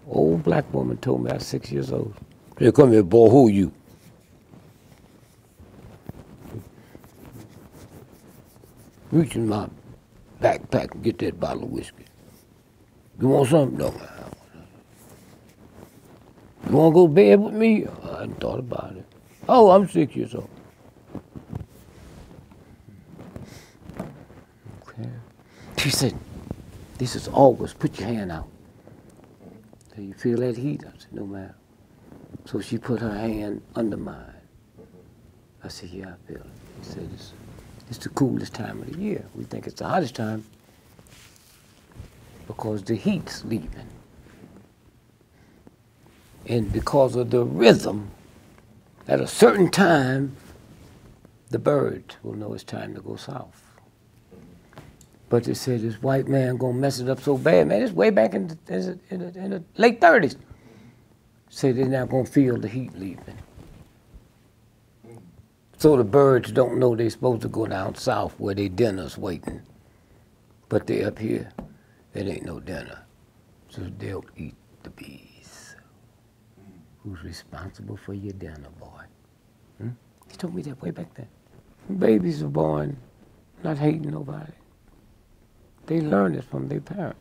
Old black woman told me I was 6 years old. She said, come here, boy, who are you? Reach in my backpack and get that bottle of whiskey. You want something? No, man. You want to go to bed with me? I hadn't thought about it. Oh, I'm 6 years old. Okay. She said, this is August. Put your hand out. So you feel that heat? I said, no, ma'am. So she put her hand under mine. I said, yeah, I feel it. She said, it's the coolest time of the year. We think it's the hottest time because the heat's leaving. And because of the rhythm, at a certain time, the bird will know it's time to go south. But they said this white man gonna mess it up so bad, man. It's way back in the late 30s. Say they're not gonna feel the heat leaving. So the birds don't know they're supposed to go down south where their dinner's waiting. But they up here, it ain't no dinner. So they'll eat the bees. Who's responsible for your dinner, boy? Hmm? He told me that way back then. Babies are born not hating nobody. They learn it from their parents.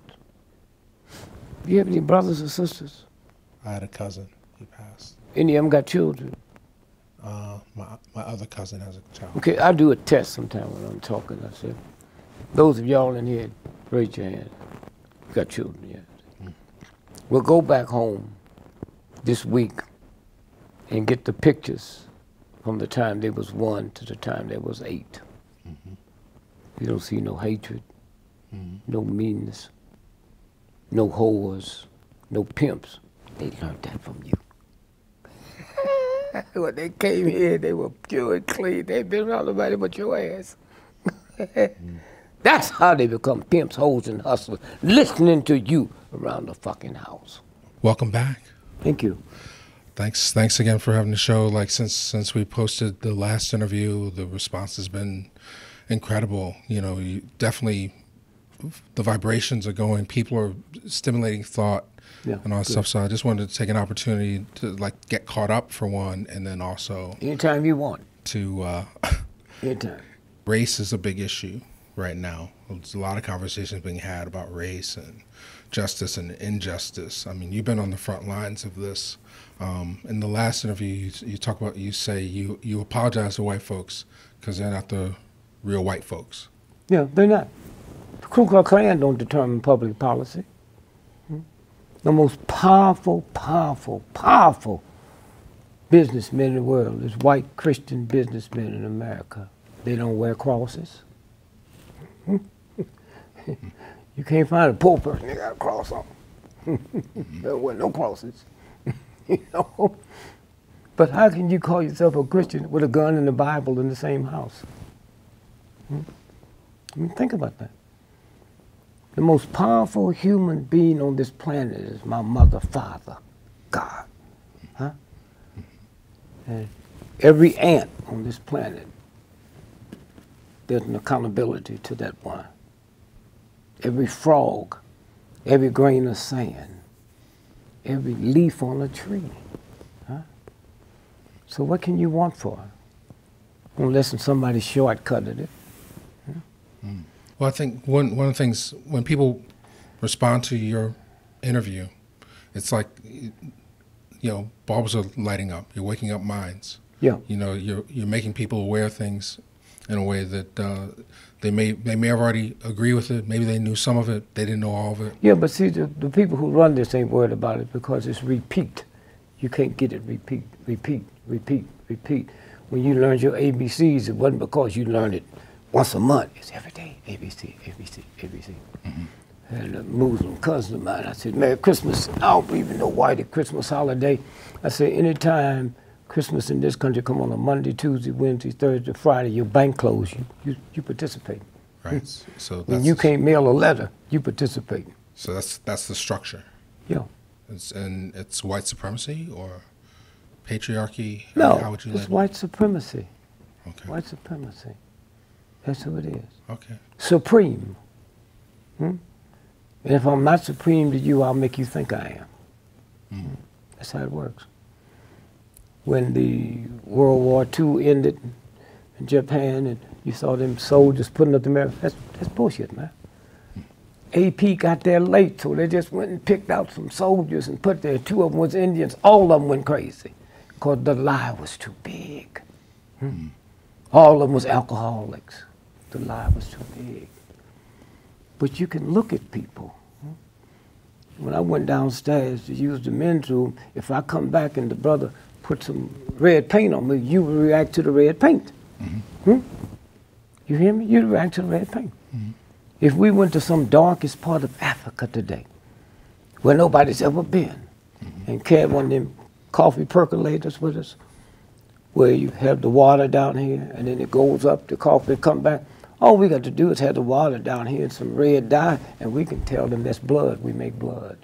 Do you have any brothers or sisters? I had a cousin. He passed. Any of them got children? My other cousin has a child. Okay, I do a test sometime when I'm talking. I said, those of y'all in here, raise your hand. You got children yet? We'll go back home this week and get the pictures from the time they was 1 to the time they was 8. You don't see no hatred, no meanness, no whores, no pimps. They learned that from you. When they came here, they were pure and clean. They ain't been around nobody but your ass. That's how they become pimps, hoes, and hustlers, listening to you around the fucking house. Welcome back. Thank you. Thanks again for having the show. Like since we posted the last interview, the response has been incredible. You know, you definitely, the vibrations are going. People are stimulating thought. Yeah, and all that stuff. So I just wanted to take an opportunity to like get caught up for one, and then also anytime you want to. Anytime. Race is a big issue right now. There's a lot of conversations being had about race and justice and injustice. I mean, you've been on the front lines of this. In the last interview, you talk about, you say you apologize to white folks because they're not the real white folks. Yeah, they're not. The Ku Klux Klan don't determine public policy. The most powerful businessmen in the world is white Christian businessmen in America. They don't wear crosses. You can't find a poor person that got a cross on. They don't wear no crosses. You know? But how can you call yourself a Christian with a gun and a Bible in the same house? I mean, think about that. The most powerful human being on this planet is my mother, father, God. Huh? And every ant on this planet, there's an accountability to that one. Every frog, every grain of sand, every leaf on a tree. Huh? So what can you want for it? Unless somebody shortcutted it. Huh? Well, I think one of the things, when people respond to your interview, it's like, you know, bulbs are lighting up. You're waking up minds. Yeah. You know, you're making people aware of things in a way that they may have already agreed with it. Maybe they knew some of it. They didn't know all of it. Yeah, but see, the people who run this ain't worried about it because it's repeat. You can't get it repeat, repeat, repeat, repeat. When you learned your ABCs, it wasn't because you learned it once a month. It's every day, ABC, ABC, ABC. And a Muslim cousin of mine, I said, Merry Christmas. I don't believe in no white Christmas holiday. I said, anytime Christmas in this country come on a Monday, Tuesday, Wednesday, Thursday, Friday, your bank closed, you participate. Right. So that's, when you can't mail a letter, you participate. So that's the structure. Yeah. And it's white supremacy or patriarchy? No, how would you it's white supremacy. Okay. White supremacy. That's who it is. Okay. Supreme. And if I'm not supreme to you, I'll make you think I am. That's how it works. When the World War II ended in Japan and you saw them soldiers putting up the America, that's bullshit, man. AP got there late, so they just went and picked out some soldiers and put there. 2 of them was Indians. All of them went crazy because the lie was too big. All of them was alcoholics. The lie was too big. But you can look at people. When I went downstairs to use the men's room, if I come back and the brother put some red paint on me, you will react to the red paint. You hear me? You react to the red paint. If we went to some darkest part of Africa today, where nobody's ever been, and carried one of them coffee percolators with us, where you have the water down here, and then it goes up, the coffee come back, all we got to do is have the water down here and some red dye, and we can tell them that's blood. We make blood.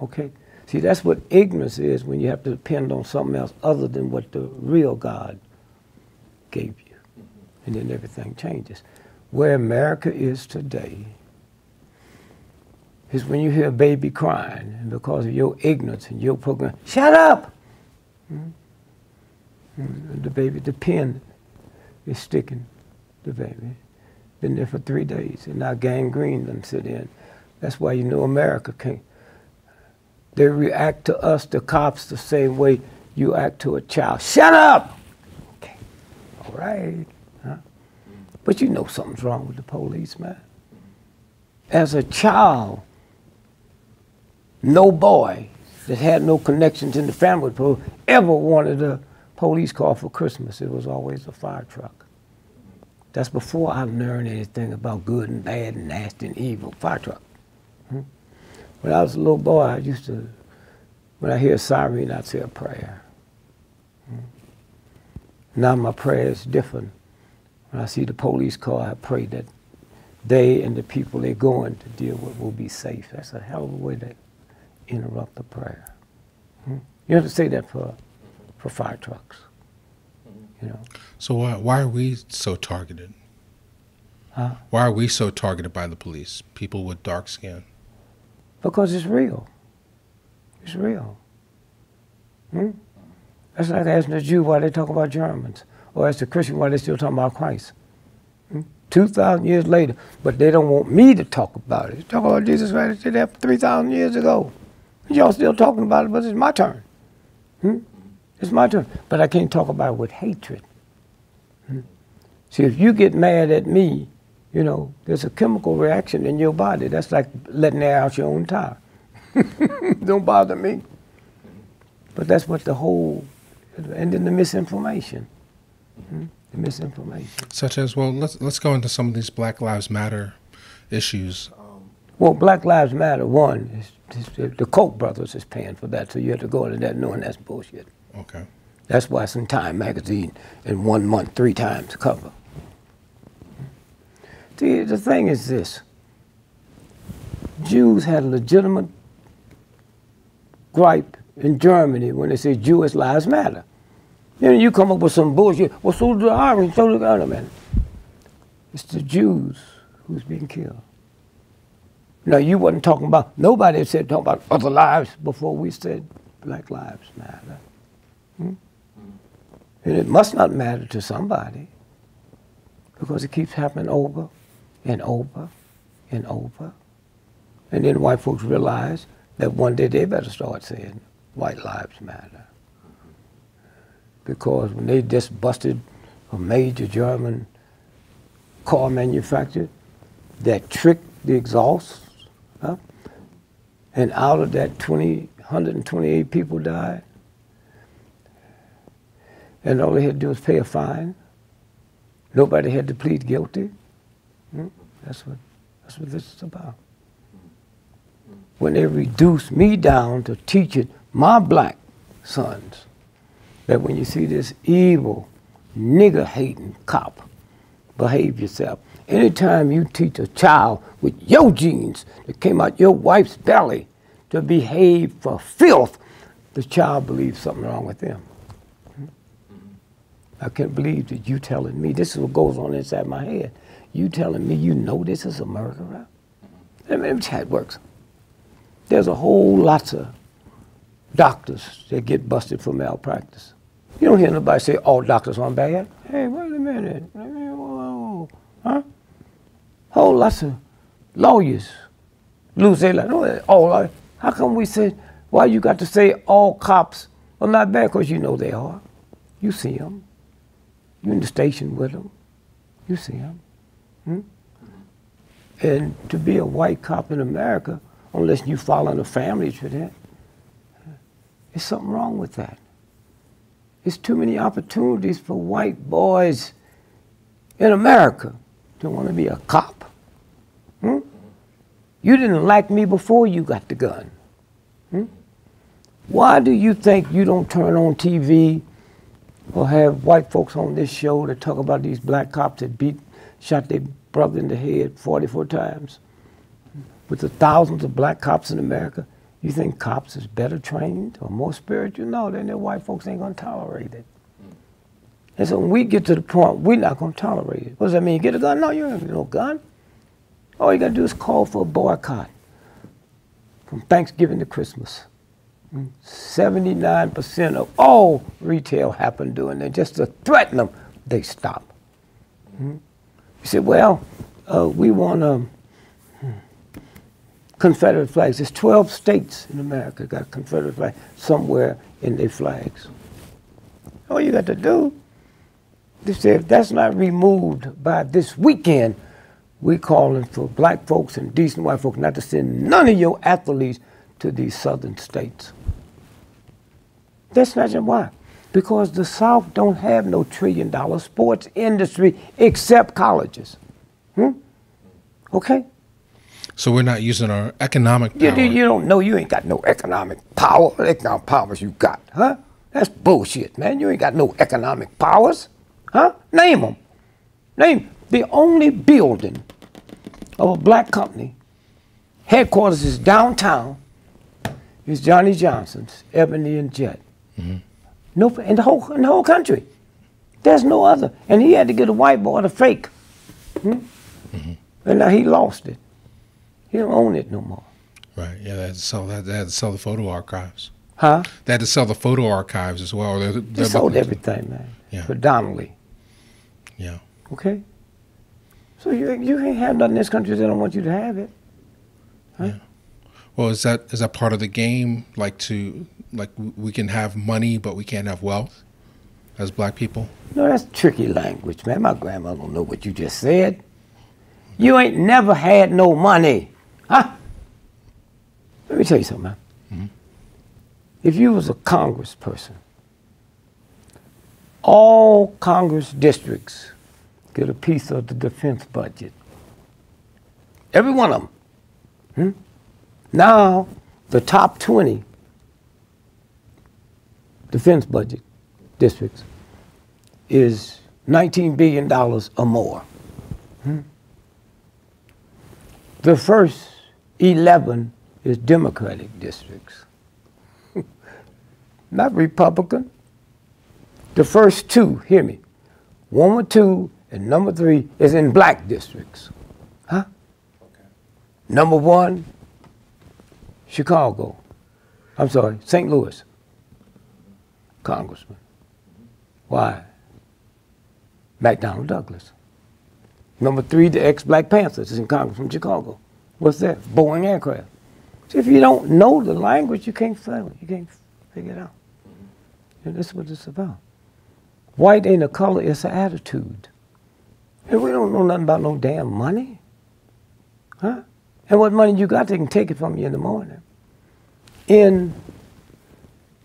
Okay? See, that's what ignorance is when you have to depend on something else other than what the real God gave you. And then everything changes. Where America is today is when you hear a baby crying, and because of your ignorance and your program, shut up! The baby, the pen is sticking the baby. Been there for 3 days, and now gangrene done sit in. That's why you know America can't. They react to us, the cops, the same way you act to a child. Shut up! Okay, all right. But you know something's wrong with the police, man. As a child, no boy that had no connections in the family ever wanted a police car for Christmas. It was always a fire truck. That's before I learned anything about good and bad and nasty and evil. Fire truck. When I was a little boy, I used to, when I hear a siren, I'd say a prayer. Now my prayer is different. When I see the police car, I pray that they and the people they're going to deal with will be safe. That's a hell of a way to interrupt the prayer. You have to say that for fire trucks. You know. So why are we so targeted? Huh? Why are we so targeted by the police? People with dark skin. Because it's real. It's real. That's like asking the Jew why they talk about Germans, or ask the Christian why they still talking about Christ. 2,000 years later, but they don't want me to talk about it. Talk about Jesus Christ did that 3,000 years ago. Y'all still talking about it, but it's my turn. It's my turn. But I can't talk about it with hatred. See, if you get mad at me, you know, there's a chemical reaction in your body. That's like letting air out your own tire. Don't bother me. But that's what the whole, and then the misinformation. The misinformation. Such as, well, let's go into some of these Black Lives Matter issues. Well, Black Lives Matter, one, is the Koch brothers is paying for that, so you have to go into that knowing that's bullshit. Okay. That's why it's in Time magazine in 1 month 3 times cover. See, the thing is this. Jews had a legitimate gripe in Germany when they say Jewish lives matter. Then you come up with some bullshit. Well, so do the Irish, so do the other men. It's the Jews who's being killed. Now, you wasn't talking about, nobody said talking about other lives before we said Black Lives Matter. And it must not matter to somebody because it keeps happening over and over and over. And then white folks realize that one day they better start saying white lives matter. Because when they just busted a major German car manufacturer that tricked the exhaust, and out of that 128 people died, and all they had to do was pay a fine. Nobody had to plead guilty. That's what this is about. When they reduced me down to teaching my black sons that when you see this evil, nigger-hating cop, behave yourself. Anytime you teach a child with your genes that came out your wife's belly to behave for filth, the child believes something wrong with them. I can't believe that you telling me, this is what goes on inside my head, you telling me you know this is a murderer? Let me tell you how it works. There's a whole lot of doctors that get busted for malpractice. You don't hear nobody say all doctors aren't bad. Hey, wait a minute. Whoa. Huh? Whole lots of lawyers lose their life. How come we say, why you got to say all cops are not bad? Because you know they are. You see them. You're in the station with them. You see them. Hmm? And to be a white cop in America, unless you fall in a family for that, there's something wrong with that. There's too many opportunities for white boys in America to want to be a cop. Hmm? You didn't like me before you got the gun. Hmm? Why do you think you don't turn on TV or have white folks on this show that talk about these black cops that shot their brother in the head 44 times? With the thousands of black cops in America, you think cops is better trained or more spiritual? No, then the white folks ain't gonna tolerate it. And so when we get to the point, we're not gonna tolerate it. What does that mean? Get a gun? No, you ain't get no gun. All you gotta do is call for a boycott from Thanksgiving to Christmas. 79% of all retail happened during that. Just to threaten them, they stop. You say, well, we want Confederate flags. There's 12 states in America got a Confederate flag somewhere in their flags. All you got to do, they say, if that's not removed by this weekend, we're calling for black folks and decent white folks not to send none of your athletes to these southern states. That's not why. Because the South don't have no trillion-dollar sports industry except colleges. Okay? So we're not using our economic power. You don't know. You ain't got no economic power. What economic powers you got, huh? That's bullshit, man. You ain't got no economic powers, huh? Name them. Name the only building of a black company, headquarters is downtown, is Johnny Johnson's, Ebony and Jet. No, in the whole country. There's no other. And he had to get a white boy to fake. And now he lost it. He don't own it no more. Right, yeah, they had to sell that. They had to sell the photo archives. Huh? They had to sell the photo archives as well. They sold everything, man. Yeah. Predominantly. Yeah. Okay? So you ain't have nothing in this country that don't want you to have it. Huh? Yeah. Well, is that part of the game? Like we can have money, but we can't have wealth as black people? No, that's tricky language, man. My grandma don't know what you just said. You ain't never had no money. Huh? Let me tell you something, man. If you was a congressperson, all Congress districts get a piece of the defense budget. Every one of them. Now, the top 20 defense budget districts is $19 billion or more. The first 11 is Democratic districts, not Republican. The first two, hear me, 1 or 2 and number 3 is in black districts. Huh? Okay. Number 1, Chicago. I'm sorry, St. Louis. Congressman. Why? McDonnell Douglas. Number 3, the ex-Black Panthers is in Congress from Chicago. What's that? Boeing aircraft. So if you don't know the language, you can't feel it. You can't figure it out. And that's what it's about. White ain't a color, it's an attitude. And we don't know nothing about no damn money. Huh? And what money you got, they can take it from you in the morning.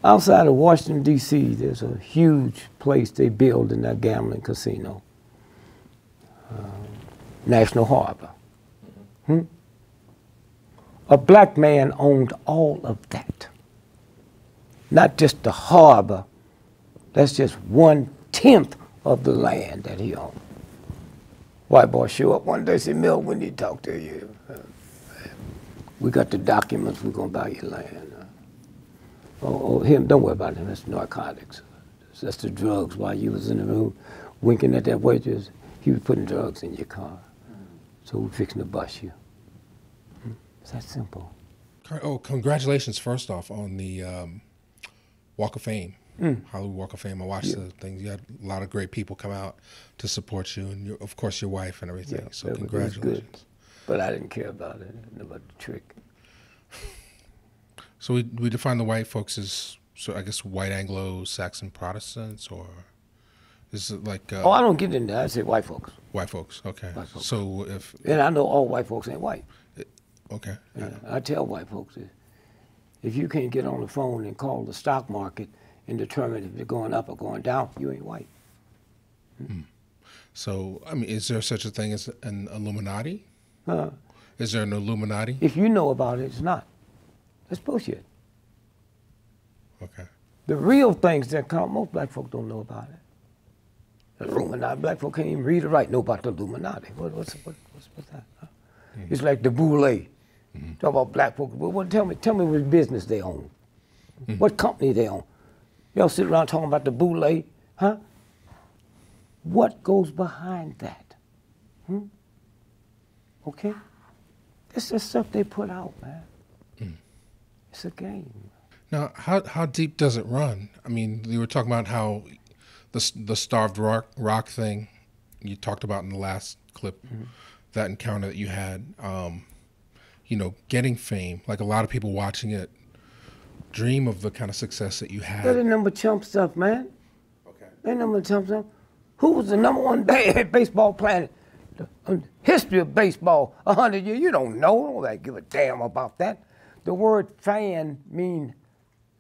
Outside of Washington, D.C., there's a huge place they build in that gambling casino. National Harbor. A black man owned all of that. Not just the harbor, that's just 1/10 of the land that he owned. White boy show up one day, say, Mill, we need to talk to you. We got the documents, we're gonna buy your land. Him, don't worry about him, that's narcotics. That's the drugs. While you was in the room winking at that waitress, he was putting drugs in your car. So we're fixing to bust you. It's that simple. Oh, congratulations, first off, on the Walk of Fame, Hollywood Walk of Fame. I watched the things. You had a lot of great people come out to support you, and of course your wife and everything. Yeah, so it was congratulations. good. But I didn't care about it, about the trick. So we define the white folks as, so I guess, white Anglo-Saxon Protestants, or is it like? Oh, I don't get into that. I say white folks. White folks, okay. White folks. So if And I know all white folks ain't white. okay, Yeah, I tell white folks that if you can't get on the phone and call the stock market and determine if they're going up or going down, you ain't white. so I mean, is there such a thing as an Illuminati? Uh, Is there an Illuminati? if you know about it, it's not. That's bullshit. Okay. The real things that count, most black folk don't know about it. The Illuminati, black folk can't even read or write, know about the Illuminati. What's that? Huh? It's like the boule. Talk about black folk. Well, tell me what business they own. What company they own. Y'all sit around talking about the boule, huh? What goes behind that? Okay? It's the stuff they put out, man. It's a game. Now, how deep does it run? I mean, you were talking about how the starved rock thing you talked about in the last clip, that encounter that you had. You know, getting fame. Like a lot of people watching it dream of the kind of success that you had. That ain't number chump stuff, man. Okay. Ain't number chump stuff. Who was the number one baseball player? The history of baseball, 100 years. You don't know. Don't give a damn about that. The word fan means,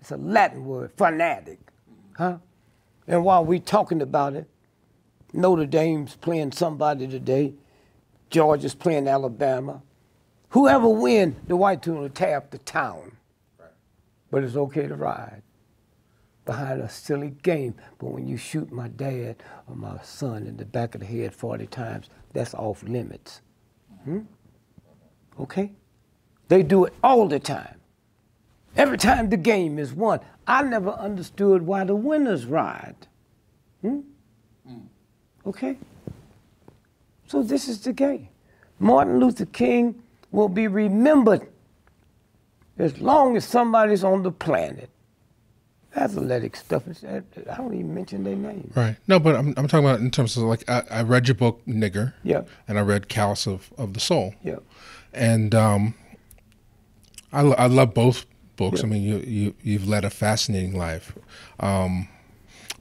it's a Latin word, fanatic, huh? And while we talking about it, Notre Dame's playing somebody today. Georgia's playing Alabama. Whoever win, the white team will tear up the town. Right. But it's okay to ride behind a silly game. But when you shoot my dad or my son in the back of the head 40 times, that's off limits. Okay? They do it all the time. Every time the game is won. I never understood why the winners ride. Okay? So this is the game. Martin Luther King will be remembered as long as somebody's on the planet. Athletic stuff, I don't even mention their name. Right. No, but I'm talking about in terms of, like, I read your book, Nigger. Yeah. And I read Callus of the Soul. Yeah. And I love both books. Yeah. I mean, you've led a fascinating life.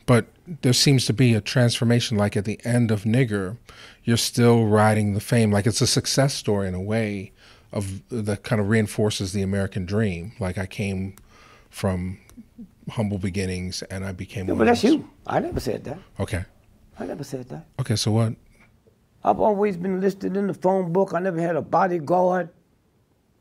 But there seems to be a transformation, like at the end of Nigger, you're still riding the fame. Like it's a success story in a way that kind of reinforces the American dream. Like I came from humble beginnings and I became one. But that's you. I never said that. Okay. I never said that. Okay, so what? I've always been listed in the phone book. I never had a bodyguard.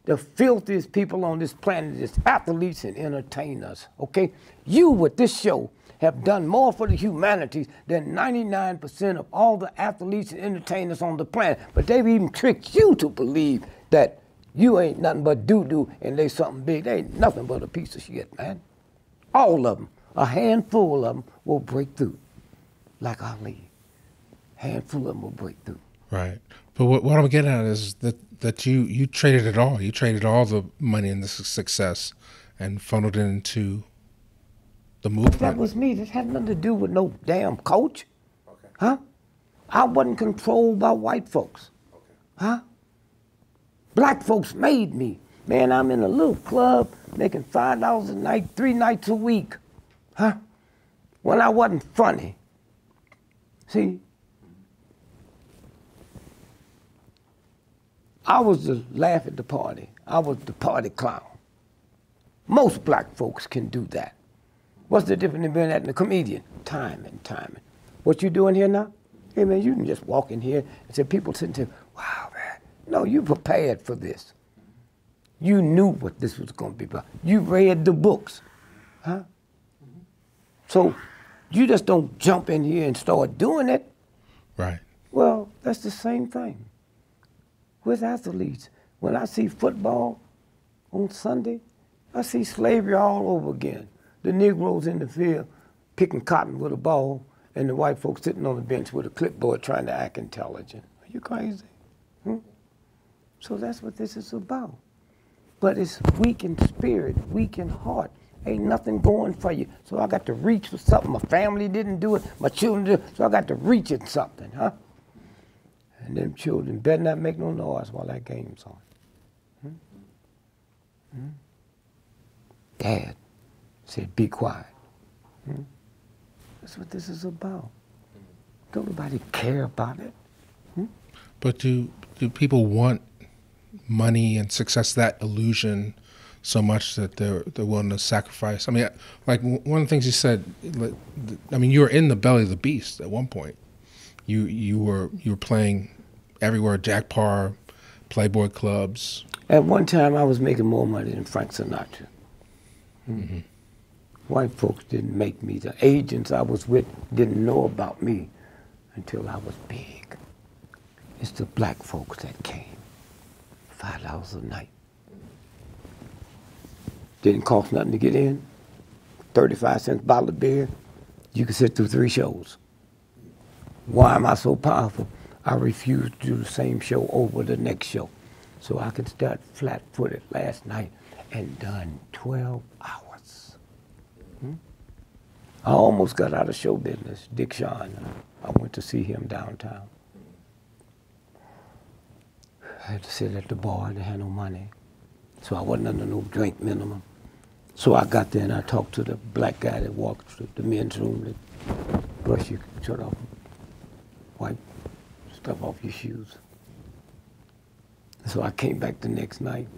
The filthiest people on this planet is athletes and entertainers, okay? You, with this show, have done more for the humanities than 99% of all the athletes and entertainers on the planet. But they've even tricked you to believe that you ain't nothing but doo-doo and they something big. They ain't nothing but a piece of shit, man. All of them, a handful of them will break through, like Ali. Handful of them will break through. Right. But what I'm getting at is that you traded it all. You traded all the money and the success and funneled it into the movement. That was me. This had nothing to do with no damn coach. Okay. Huh? I wasn't controlled by white folks. Okay. Huh? Black folks made me. Man, I'm in a little club making $5 a night, 3 nights a week. Huh? When I wasn't funny. See? I was the laugh at the party. I was the party clown. Most black folks can do that. What's the difference in being that and a comedian? Timing. What you doing here now? Hey, man, you can just walk in here and say, people sitting there, wow, man. No, you prepared for this. You knew what this was going to be about. You read the books, huh? So you just don't jump in here and start doing it. Right. Well, that's the same thing with athletes. When I see football on Sunday, I see slavery all over again. The Negroes in the field picking cotton with a ball and the white folks sitting on the bench with a clipboard trying to act intelligent. Are you crazy? So that's what this is about. But it's weak in spirit, weak in heart, Ain't nothing going for you. So I got to reach for something. My family didn't do it. My children did it. So I got to reach at something, huh? And them children better not make no noise while that game's on. Dad said, be quiet. That's what this is about. Don't nobody care about it. But do people want money and success, that illusion, so much that they're willing to sacrifice? I mean, like one of the things you said, I mean, you were in the belly of the beast at one point. You were playing everywhere, Jack Parr, Playboy clubs. At one time, I was making more money than Frank Sinatra. White folks didn't make me. The agents I was with didn't know about me until I was big. It's the black folks that came. $5 a night. Didn't cost nothing to get in. 35 cents a bottle of beer. You could sit through 3 shows. Why am I so powerful? I refused to do the same show over the next show. So I could start flat-footed last night and done 12 hours. I almost got out of show business. Dick Shawn, I went to see him downtown. I had to sit at the bar, I didn't have no money. So I wasn't under no drink minimum. So I got there and I talked to the black guy that walked through the men's room that brush your shirt off, wipe stuff off your shoes. So I came back the next night.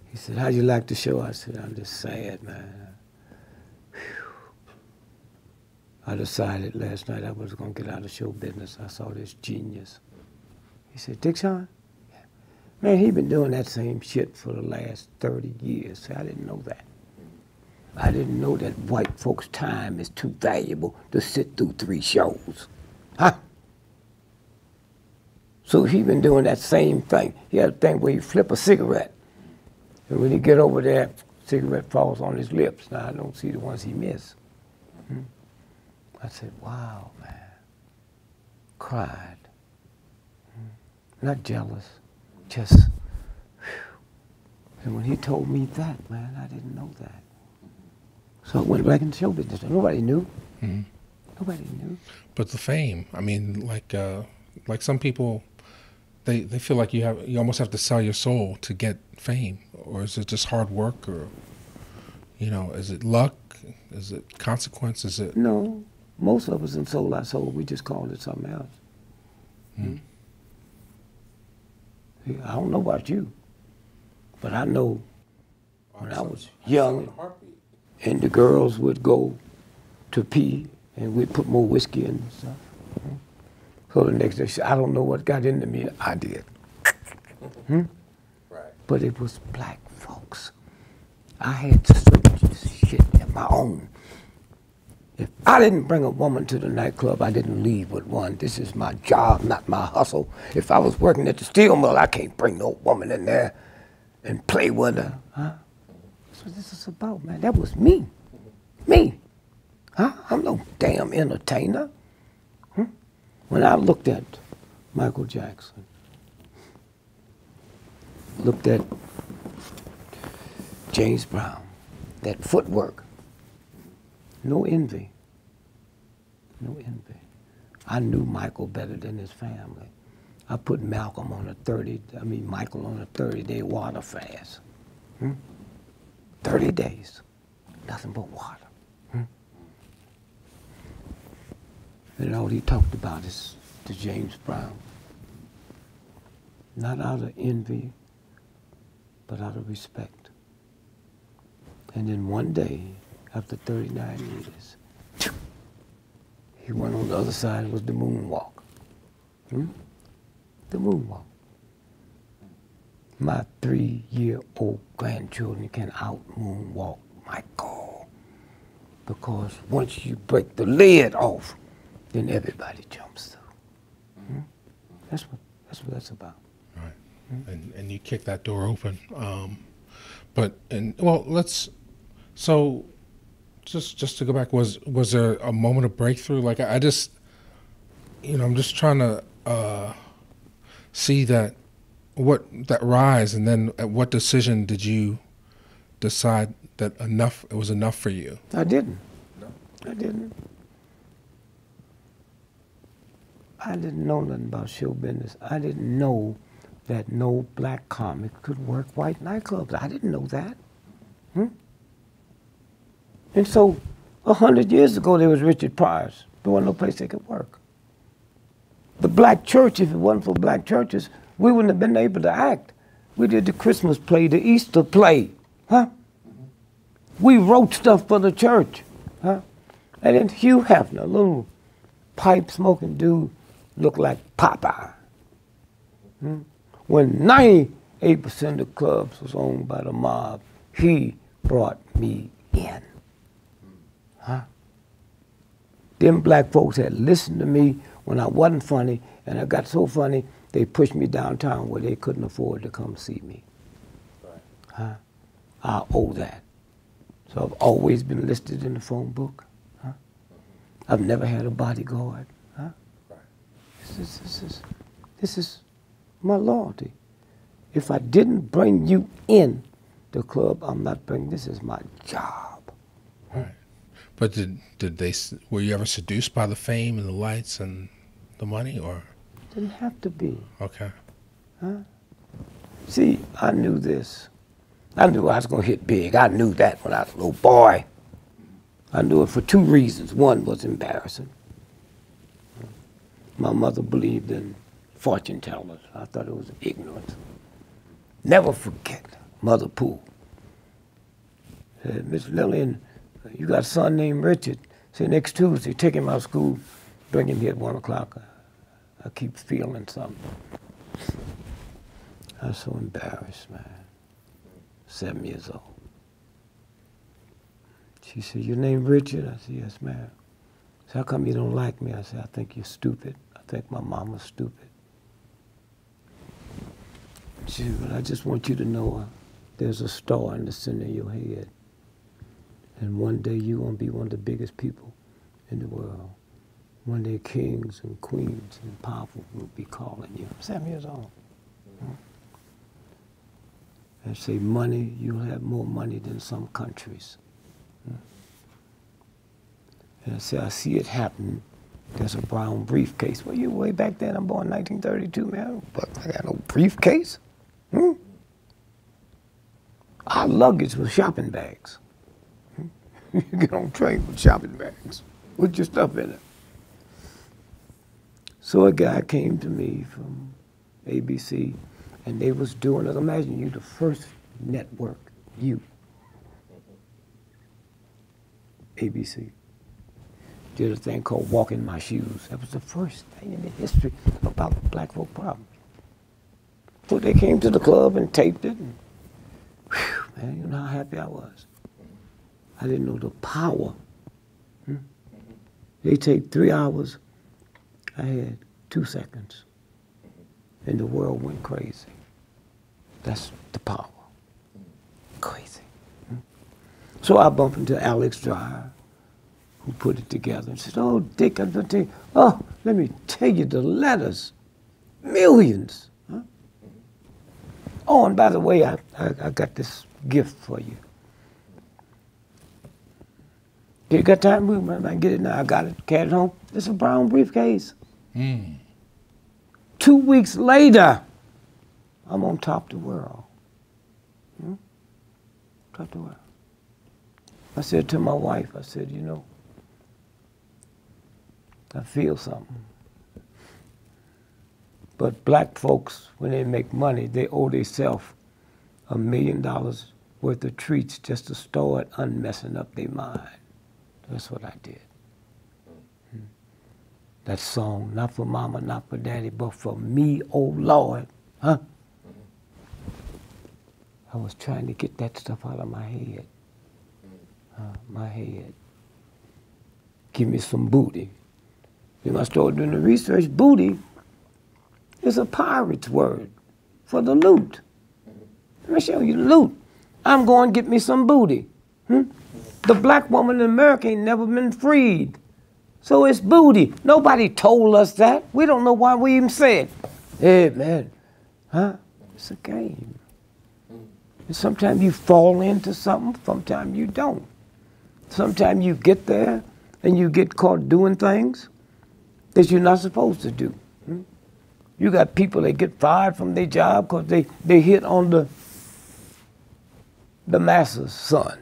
He said, how'd you like the show? I said, I'm just sad, man. Whew. I decided last night I was gonna get out of show business. I saw this genius. He said, Dick Shawn? Yeah. Man, he been doing that same shit for the last 30 years. I didn't know that. I didn't know that white folks' time is too valuable to sit through 3 shows. Huh? So he been doing that same thing. He had a thing where he flip a cigarette. And when he get over there, cigarette falls on his lips. Now, I don't see the ones he missed. I said, wow, man. Cried. Not jealous, just, whew. And when he told me that, man, I didn't know that. So I went back into show business. Nobody knew. Nobody knew. But the fame, I mean, like some people, they feel like you almost have to sell your soul to get fame, or is it just hard work, or, you know, is it luck, is it consequence, is it? No, most of us didn't sold our soul. We just called it something else. I don't know about you, but I know when I was young, and the girls would go to pee, and we'd put more whiskey in and stuff. So the next day, I don't know what got into me. I did. Right. But it was black folks. I had to search this shit at my own. If I didn't bring a woman to the nightclub, I didn't leave with one. This is my job, not my hustle. If I was working at the steel mill, I can't bring no woman in there and play with her. Huh? That's what this is about, man. That was me. Me. Huh? I'm no damn entertainer. When I looked at Michael Jackson, looked at James Brown, that footwork, no envy, no envy. I knew Michael better than his family. I put Michael on a 30-day water fast. 30 days, nothing but water. And all he talked about is the James Brown. Not out of envy, but out of respect. And then one day, after 39 years, he went on the other side, it was the moonwalk. The moonwalk. My 3-year-old grandchildren can out-moonwalk Michael. Because once you break the lid off, then everybody jumps through. That's what that's about. Right. And you kick that door open. So just to go back, was there a moment of breakthrough? Like I just, I'm just trying to see that rise, and then at what decision did you decide that it was enough for you? I didn't. No. I didn't. I didn't know nothing about show business. I didn't know that no black comic could work white nightclubs. I didn't know that. And so 100 years ago, there was Richard Pryor's. There wasn't no place they could work. The black church, if it wasn't for black churches, we wouldn't have been able to act. We did the Christmas play, the Easter play, We wrote stuff for the church, And then Hugh Hefner, a little pipe-smoking dude, looked like Popeye. When 98% of clubs was owned by the mob, he brought me in. Them black folks had listened to me when I wasn't funny, and I got so funny, they pushed me downtown where they couldn't afford to come see me. Right. I owe that. So I've always been listed in the phone book. I've never had a bodyguard. Right. This is my loyalty. If I didn't bring you in the club, I'm not bringing. This is my job. Right. But were you ever seduced by the fame and the lights and the money, or? Didn't have to be. Okay. See, I knew this. I knew I was going to hit big. I knew that when I was a little boy. I knew it for two reasons. One was embarrassing. My mother believed in fortune tellers. I thought it was ignorance. Never forget Mother Pooh. Said, Miss Lillian, you got a son named Richard. Say next Tuesday, take him out of school, bring him here at 1 o'clock. I keep feeling something. I was so embarrassed, man. 7 years old. She said, your name Richard? I said, yes, ma'am. She said, how come you don't like me? I said, I think you're stupid. I think my mama's stupid. She said, but I just want you to know there's a star in the center of your head. And one day you're going to be one of the biggest people in the world. One day kings and queens and powerful will be calling you. 7 years old. And say money, you'll have more money than some countries. And I say, I see it happen. There's a brown briefcase. Well, you way back then, I'm born in 1932, man. But I got no briefcase. Our luggage was shopping bags. You get on train with shopping bags with your stuff in it. So a guy came to me from ABC, and they was doing it. Imagine you, the first network, you, ABC, did a thing called Walk in My Shoes. That was the first thing in the history about the black folk problem. So they came to the club and taped it, and whew, man, you know how happy I was. I didn't know the power. They take 3 hours. I had 2 seconds. And the world went crazy. That's the power. Crazy. So I bumped into Alex Dreyer, who put it together, and said, oh, Dick, I'm going to tell you, oh, let me tell you the letters. Millions. Oh, and by the way, I got this gift for you. You got time? I can get it now. I got it. Carried it home. It's a brown briefcase. 2 weeks later, I'm on top of the world. Top of the world. I said to my wife, I said, you know, I feel something. But black folks, when they make money, they owe themselves $1 million worth of treats just to start unmessing up their mind. That's what I did. That song, not for mama, not for daddy, but for me, oh Lord, I was trying to get that stuff out of my head. Give me some booty. Then I started doing the research. Booty is a pirate's word for the loot. Let me show you the loot. I'm going to get me some booty. The black woman in America ain't never been freed. So it's booty. Nobody told us that. We don't know why we even say it. Hey, man, it's a game. And sometimes you fall into something, sometimes you don't. Sometimes you get there and you get caught doing things that you're not supposed to do. You got people that get fired from their job because they hit on the master's son.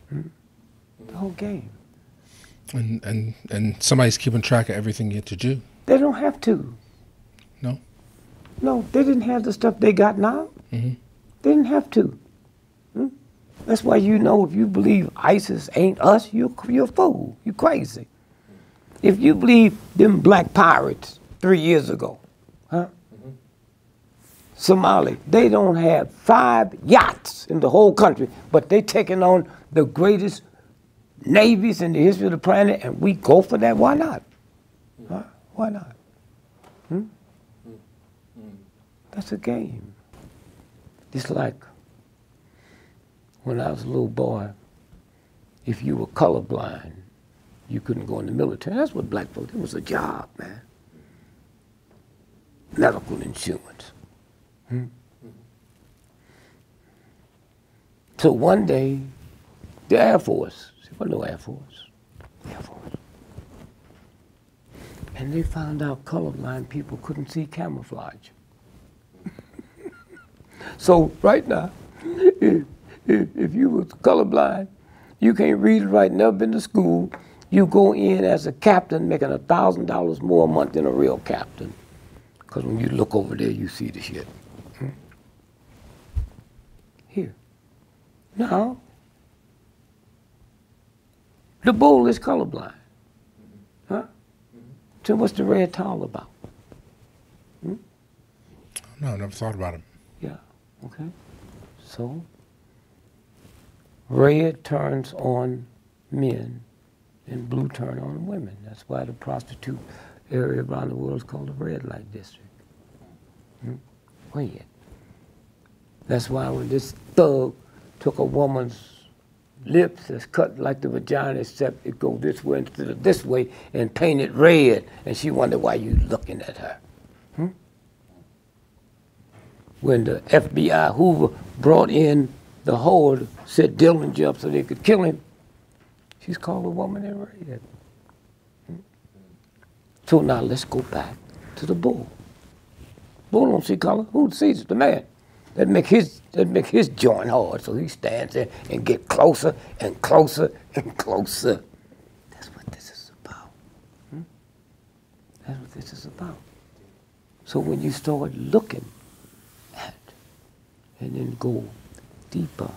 The whole game. And somebody's keeping track of everything you have to do. They don't have to. No? No, they didn't have the stuff they got now. They didn't have to. That's why you know if you believe ISIS ain't us, you're a fool. You're crazy. If you believe them black pirates 3 years ago, Somali, they don't have 5 yachts in the whole country, but they taking on the greatest navies in the history of the planet, and we go for that. Why not? Why not? That's a game. It's like when I was a little boy, if you were colorblind, you couldn't go in the military. That's what black folks, it was a job, man. Medical insurance. So one day, the Air Force, there was no Air Force, Air Force. And they found out colorblind people couldn't see camouflage. So right now, if you was colorblind, you can't read or write, never been to school, you go in as a captain making $1,000 more a month than a real captain. Because when you look over there, you see the shit. Here. Now, the bull is colorblind. So what's the red towel about? No, I never thought about it. Yeah, okay. So, red turns on men and blue turn on women. That's why the prostitute area around the world is called the red light district. Red. That's why when this thug took a woman's lips that's cut like the vagina, except it go this way instead of this way, and paint it red, and she wondered why you looking at her. When the FBI Hoover brought in the horde, set Dillinger up so they could kill him, she's called a woman in red. So now let's go back to the bull. Bull don't see color. Who sees it? The man. That make his joint hard, so he stands there and get closer and closer and closer. That's what this is about. That's what this is about. So when you start looking at and then go deeper,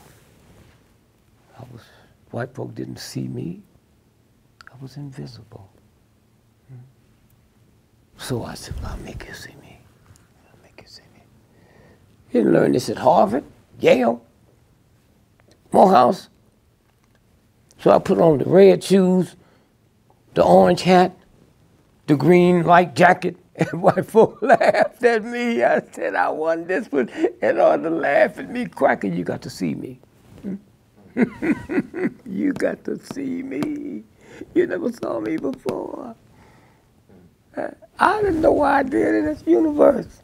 white folk didn't see me. I was invisible. So I said, well, I'll make you see me. You didn't learn this at Harvard, Yale, Morehouse. So I put on the red shoes, the orange hat, the green light jacket, and white folk laughed at me. I said, I won this one, and all the laugh at me. Cracker, you got to see me. You got to see me. You never saw me before. I didn't know why I did it in this universe.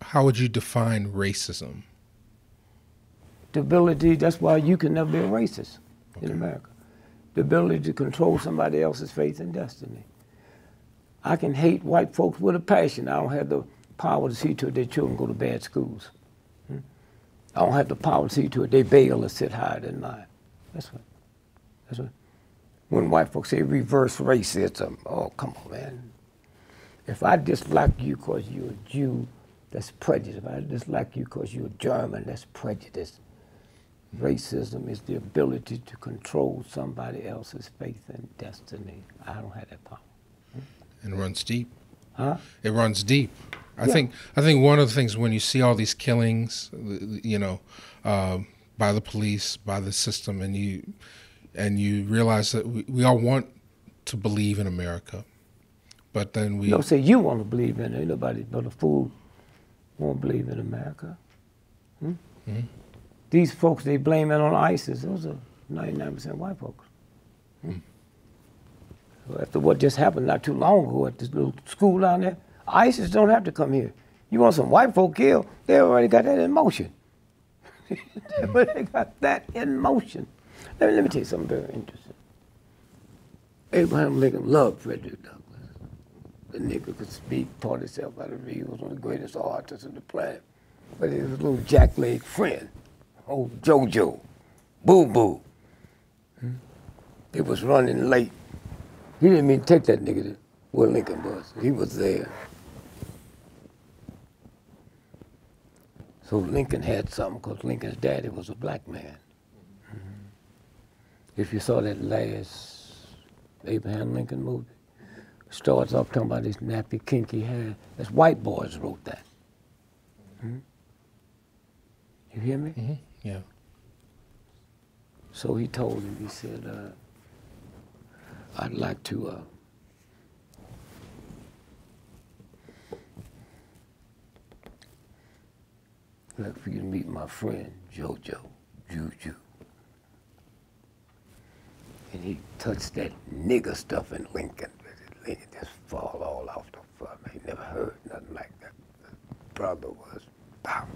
How would you define racism? The ability, that's why you can never be a racist in America. The ability to control somebody else's fate and destiny. I can hate white folks with a passion. I don't have the power to see to it their children go to bad schools. I don't have the power to see to it they bail or sit higher than mine. That's what. When white folks say reverse racism, oh, come on, man. If I dislike you because you're a Jew, that's prejudice. If I dislike you because you're German, that's prejudice. Racism is the ability to control somebody else's faith and destiny. I don't have that power. And it runs deep. Huh? It runs deep. I think one of the things when you see all these killings, you know, by the police, by the system, and you realize that we all want to believe in America, but then we don't say you want to believe in it. Ain't nobody but a fool won't believe in America. These folks they blame it on ISIS. Those are 99% white folks. So after what just happened not too long ago at this little school down there, ISIS don't have to come here. You want some white folk killed? They already got that in motion. They already got that in motion. Let me tell you something very interesting. Abraham Lincoln loved Frederick Douglass. The nigga could speak, taught himself out of read. He was one of the greatest artists on the planet. But he was a little jackleg friend. Old JoJo, Boo Boo. He was running late. He didn't mean to take that nigga to where Lincoln was. He was there. So Lincoln had something because Lincoln's daddy was a black man. If you saw that last Abraham Lincoln movie, it starts off talking about this nappy, kinky hair. That's white boys wrote that. You hear me? Mm-hmm. Yeah. So he told him, he said, I'd like to like for you to meet my friend, JoJo, Juju. And he touched that nigger stuff in Lincoln. Lincoln just fall all off the front. He never heard nothing like that. The brother was, pow.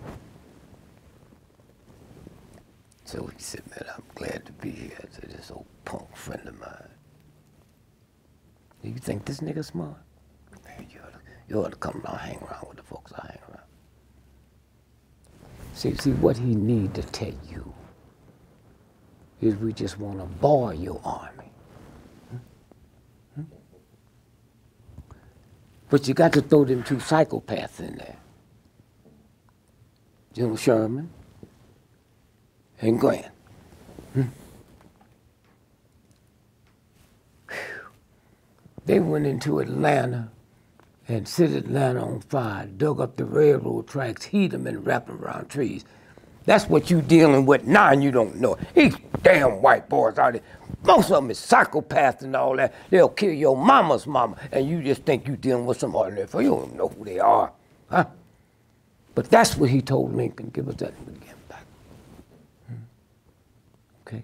So he said, man, I'm glad to be here. I said, this old punk friend of mine. You think this nigga smart? Man, you ought to come around, hang around with the folks I hang around. See what he need to tell you is we just want to bar your army. But you got to throw them two psychopaths in there. General Sherman and Grant. They went into Atlanta and set Atlanta on fire, dug up the railroad tracks, heat them and wrap them around trees. That's what you dealing with now and you don't know. These damn white boys out there, most of them is psychopaths and all that. They'll kill your mama's mama and you just think you dealing with some ordinary folk. You don't know who they are, huh? But that's what he told Lincoln, give us that and we'll get him back. Okay?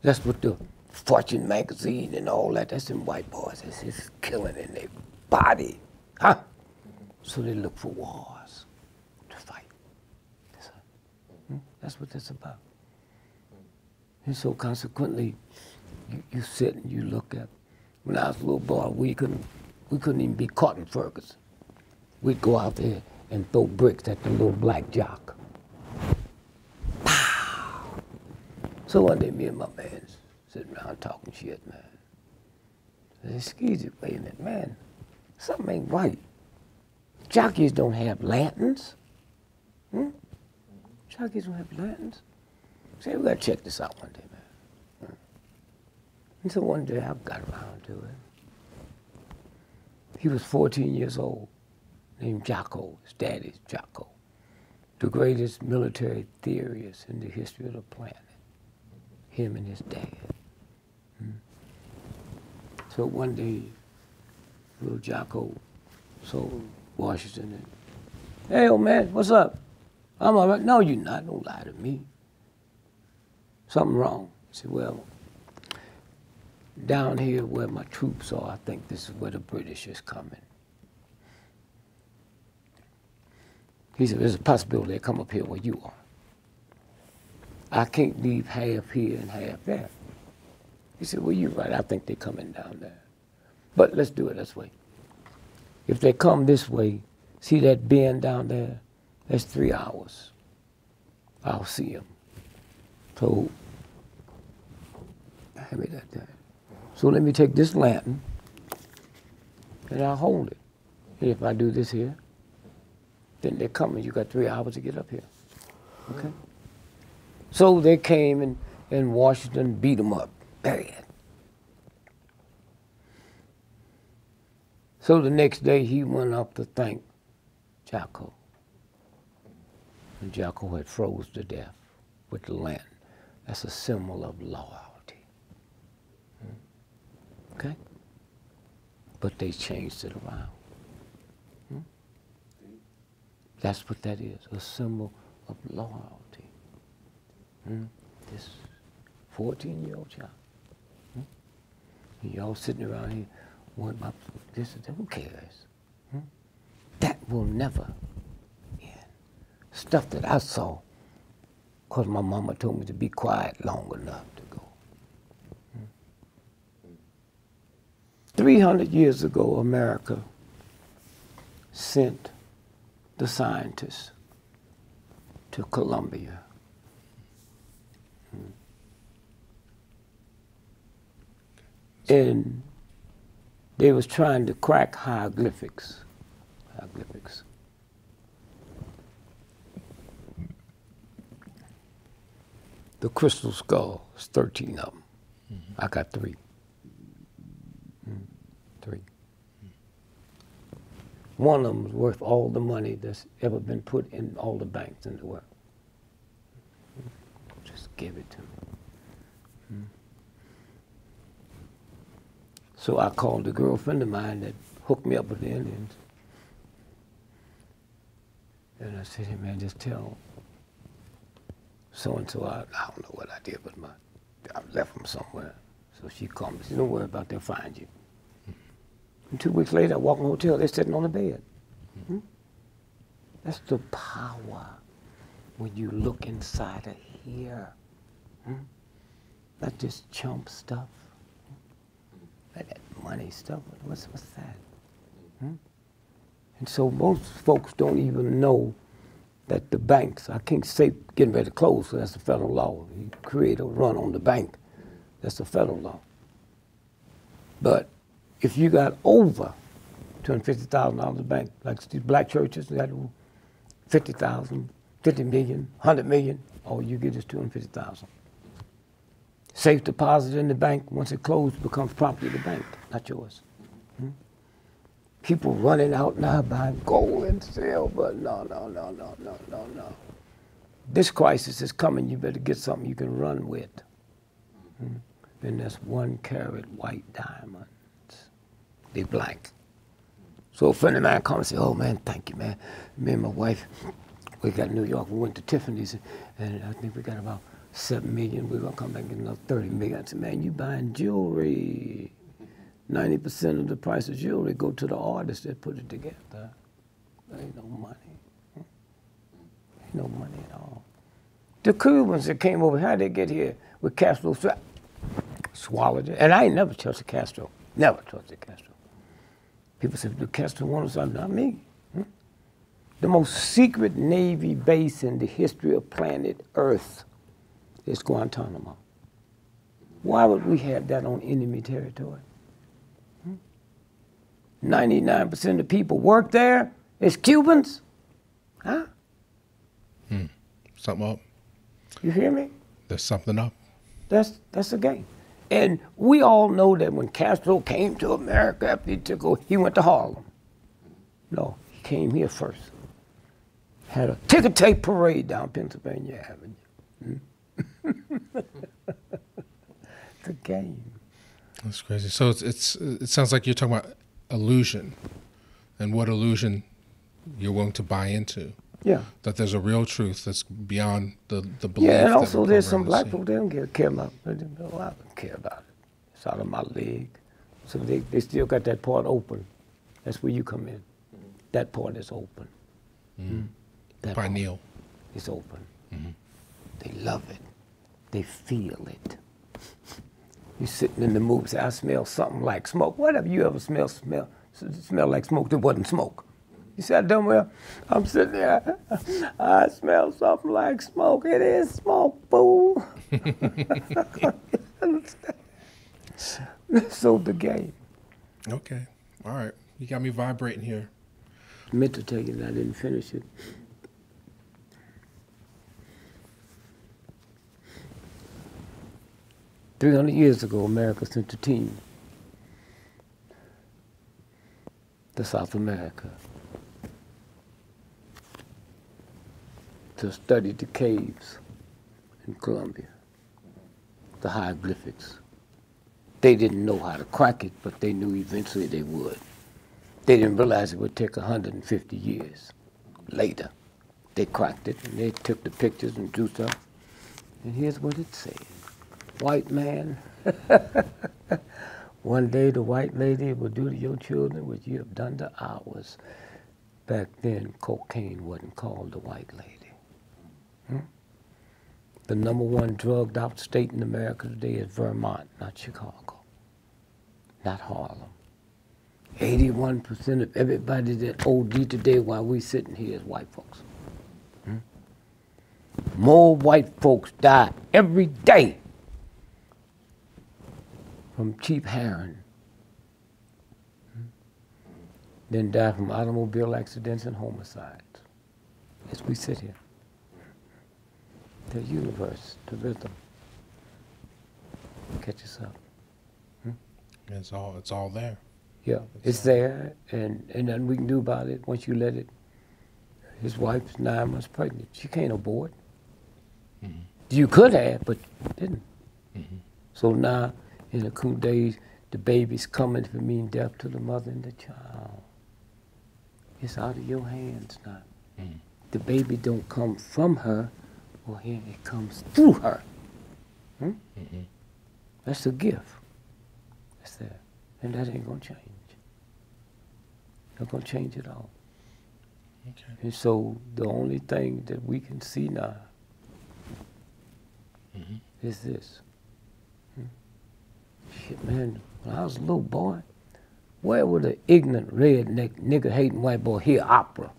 That's what the Fortune magazine and all that, that's them white boys. It's killing in their body, huh? So they look for wars to fight. That's what that's about. And so consequently, you sit and you look at, when I was a little boy, we couldn't even be caught in Ferguson. We'd go out there and throw bricks at the little black jock. Pow! So one day, me and my man sitting around talking shit, man. I said, excuse me, wait a minute, man. Something ain't right. Jockeys don't have lanterns. Jockeys don't have lanterns. Say, we gotta check this out one day, man. And so one day I got around to it. He was 14 years old, named Jocko. His daddy's Jocko. The greatest military theorist in the history of the planet. Him and his dad. So one day, little Jocko sold Washington and, hey, old man, what's up? I'm all right. No, you're not. Don't lie to me. Something wrong. I said, well, down here where my troops are, I think this is where the British is coming. He said, there's a possibility they come up here where you are. I can't leave half here and half there. He said, well, you're right. I think they're coming down there. But let's do it this way. If they come this way, see that bend down there? That's 3 hours. I'll see them. So, hand me that there. So let me take this lantern and I'll hold it. And if I do this here, then they're coming. You got 3 hours to get up here. Okay? So they came and Washington beat them up bad. So the next day he went up to thank Jocko. And Jocko had froze to death with the lantern. That's a symbol of loyalty. Okay? But they changed it around. That's what that is, a symbol of loyalty. This 14-year-old child. And y'all sitting around here, worried about this and that. Who cares? That will never end. Stuff that I saw, because my mama told me to be quiet long enough to go. 300 years ago, America sent the scientists to Colombia. And they was trying to crack hieroglyphics. The crystal skull, there's 13 of them. I got 3. 3. One of them is worth all the money that's ever been put in all the banks in the world. Just give it to me. So I called a girlfriend of mine that hooked me up with the Indians. And I said, hey man, just tell so-and-so, I don't know what I did, but I left them somewhere. So she called me, she said, don't worry about it, they'll find you. And 2 weeks later, I walk in the hotel, they're sitting on the bed. That's the power when you look inside of here. Not just chump stuff. That money stuff, what's that? And so most folks don't even know that the banks, I can't say getting ready to close, so that's a federal law. You create a run on the bank, that's a federal law. But if you got over $250,000 in the bank, like these black churches, they got 50,000, 50 million, 100 million, all you get is 250,000. Safe deposit in the bank, once it closes, becomes property of the bank, not yours. People running out now buying gold and silver, no. This crisis is coming, you better get something you can run with. And that's 1 carat white diamonds. They black. So a friend of mine comes and says, oh man, thank you, man. Me and my wife, we got New York, we went to Tiffany's, and I think we got about 7 million, we're gonna come back and get another 30 million. I said, man, you buying jewelry. 90% of the price of jewelry go to the artist that put it together. There ain't no money. Ain't no money at all. The Cubans that came over, how'd they get here? With Castro, swallowed it. And I ain't never trusted Castro. Never trusted Castro. People say, do Castro want something? Not me. The most secret Navy base in the history of planet Earth is Guantanamo. Why would we have that on enemy territory? 99% of the people work there. It's Cubans. Huh? Something up. You hear me? There's something up. That's the game. And we all know that when Castro came to America after he took over, he went to Harlem. No, he came here first. Had a ticker tape parade down Pennsylvania Avenue. It's a game. That's crazy. So it sounds like you're talking about illusion, and what illusion you're willing to buy into. Yeah. That there's a real truth that's beyond the belief. Yeah, and also there's some black people, they don't care about it. I don't care about it. It's out of my league. So they still got that part open. That's where you come in. That part is open. That pineal. It's open. They love it. They feel it. You sitting in the movie, say, I smell something like smoke. Whatever you ever smell like smoke that wasn't smoke. You said, I done well. I'm sitting there, I smell something like smoke. It is smoke, fool. So the game. Okay, all right. You got me vibrating here. I meant to tell you that I didn't finish it. "300 years ago, America sent a team to South America to study the caves in Colombia, the hieroglyphics. They didn't know how to crack it, but they knew eventually they would. They didn't realize it would take 150 years. Later, they cracked it, and they took the pictures and drew stuff. And here's what it said. White man, one day the white lady will do to your children what you have done to ours. Back then, cocaine wasn't called the white lady. The #1 drugged out state in America today is Vermont, not Chicago, not Harlem. 81% of everybody that OD today while we sitting here is white folks. More white folks die every day from cheap heroin than die from automobile accidents and homicides as we sit here. The universe, the rhythm, catch us up. It's all there. Yeah, it's there, and nothing we can do about it once you let it. His wife's 9 months pregnant. She can't abort. You could have, but didn't. So now, in a few days, the baby's coming for me and death to the mother and the child. It's out of your hands now. The baby don't come from her, or here it comes through her. That's a gift. That's there. And that ain't gonna change. Not gonna change at all. Okay. And so the only thing that we can see now is this. Shit, man, when I was a little boy, where would an ignorant, redneck, nigger-hating white boy hear opera?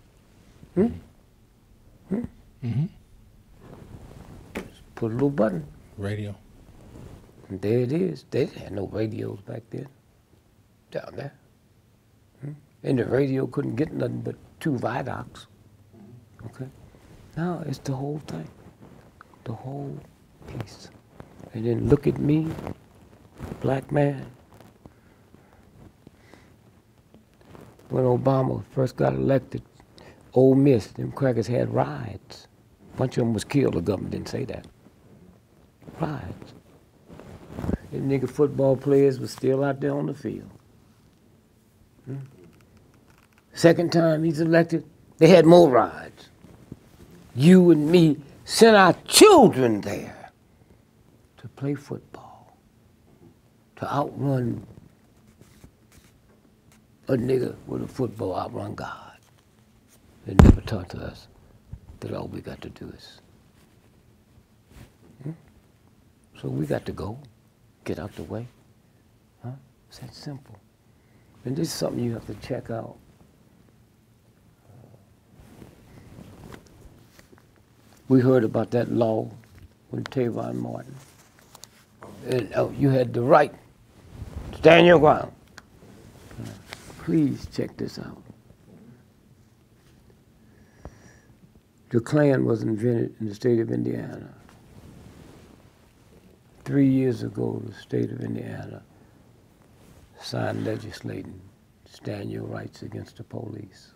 Just put a little button. Radio. And there it is. They didn't have no radios back then. Down there. And the radio couldn't get nothing but 2 viaducts. Okay? Now it's the whole thing. The whole piece. And then look at me, black man. When Obama first got elected, Ole Miss, them crackers had riots. A bunch of them was killed, the government didn't say that. Riots. Them nigga football players was still out there on the field. Second time he's elected, they had more riots. You and me sent our children there to play football, to outrun a nigga with a football, outrun God. They never taught to us that all we got to do is. So we got to go, get out the way. It's that simple. And this is something you have to check out. We heard about that law with Trayvon Martin. And you had the right to stand your ground. Please check this out. The Klan was invented in the state of Indiana. 3 years ago, the state of Indiana signed legislating, stand your rights against the police.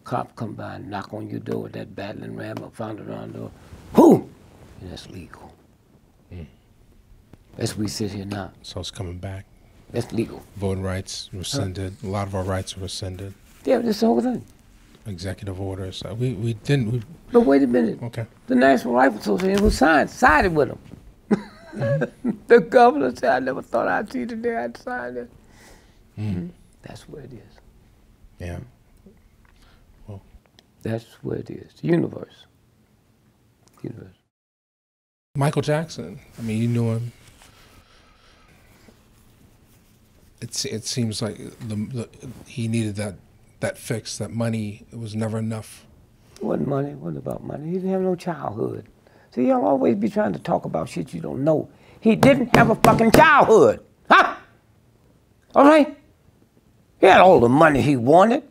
Cop come by and knock on your door with that battling ram or found it on the door. Who? And that's legal. As we sit here now. So it's coming back. That's legal. Voting rights rescinded. A lot of our rights were rescinded. Yeah, that's the whole thing. Executive orders. We didn't. But wait a minute. Okay. The National Rifle Association was sided with them. The governor said, I never thought I'd see the day I'd sign it. That's where it is. Yeah. Well. That's where it is. The universe. Universe. Michael Jackson. I mean, you knew him. It seems like he needed that fix, that money. It was never enough. It wasn't money. It wasn't about money. He didn't have no childhood. See, y'all always be trying to talk about shit you don't know. He didn't have a fucking childhood. Huh? All right? He had all the money he wanted,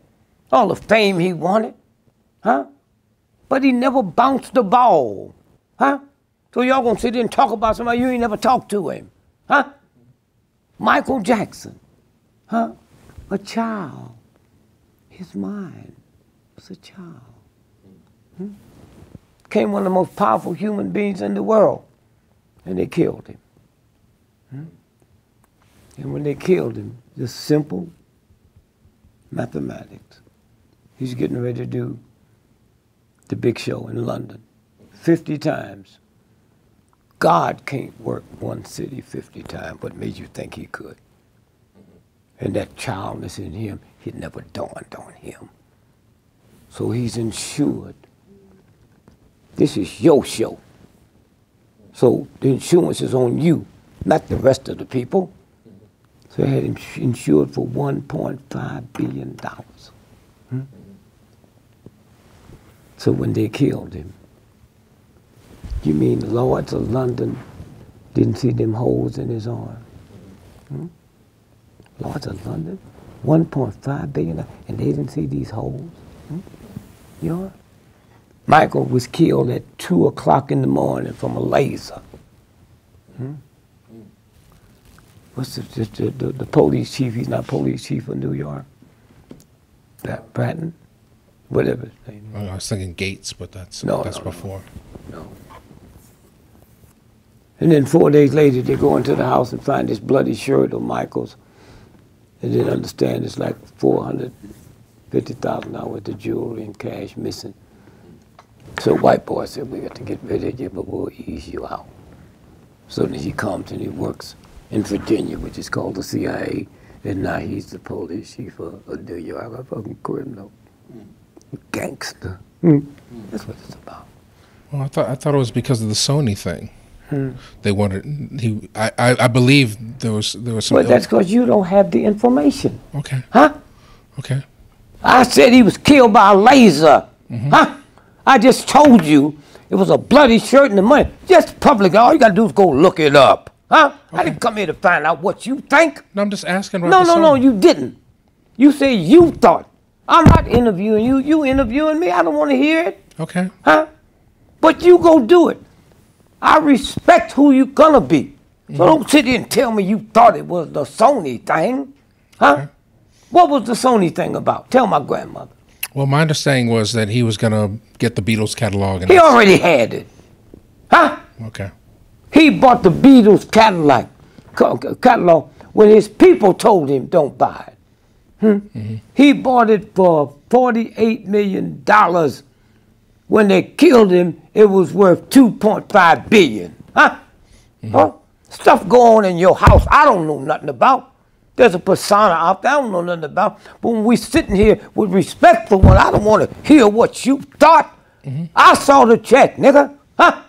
all the fame he wanted. Huh? But he never bounced the ball. Huh? So y'all gonna sit there and talk about somebody you ain't never talked to him. Huh? Michael Jackson. Huh? A child. His mind was a child. Became one of the most powerful human beings in the world. And they killed him. And when they killed him, just simple mathematics. He's getting ready to do the big show in London 50 times. God can't work one city 50 times. What made you think he could? And that childness in him, It never dawned on him. So he's insured. This is your show. So the insurance is on you, not the rest of the people. So they had him insured for $1.5 billion. So when they killed him, you mean the Lords of London didn't see them holes in his arm? Lords of London, $1.5 billion, and they didn't see these holes? You know? Michael was killed at 2 o'clock in the morning from a laser. What's the police chief? He's not police chief of New York. Bratton? Whatever his name is. I was thinking Gates, but that's before. No. And then 4 days later, they go into the house and find this bloody shirt of Michael's. And then understand it's like $450,000 worth of jewelry and cash missing. So white boy said, we got to get rid of you, but we'll ease you out. So then he comes and he works in Virginia, which is called the CIA, and now he's the police chief of New York, a fucking criminal. Gangster. That's what it's about. Well, I thought it was because of the Sony thing. They wanted I believe there was some. Well, that's because you don't have the information. Okay. Huh? Okay. I said he was killed by a laser. Huh? I just told you it was a bloody shirt and the money. Just public. All you gotta do is go look it up. Huh? Okay. I didn't come here to find out what you think. No, I'm just asking. No, you didn't. You say you thought. I'm not interviewing you. You interviewing me. I don't want to hear it. Okay. Huh? But you go do it. I respect who you gonna be. So don't sit here and tell me you thought it was the Sony thing. Huh? Okay. What was the Sony thing about? Tell my grandmother. Well, my understanding was that he was gonna get the Beatles catalog. And he already had it. Huh? Okay. He bought the Beatles catalog when his people told him don't buy it. He bought it for $48 million. When they killed him, it was worth $2.5 billion. Huh? Huh? Stuff go on in your house I don't know nothing about. There's a persona out there I don't know nothing about. But when we sitting here with respect for one, I don't want to hear what you thought. I saw the check, nigga. Huh?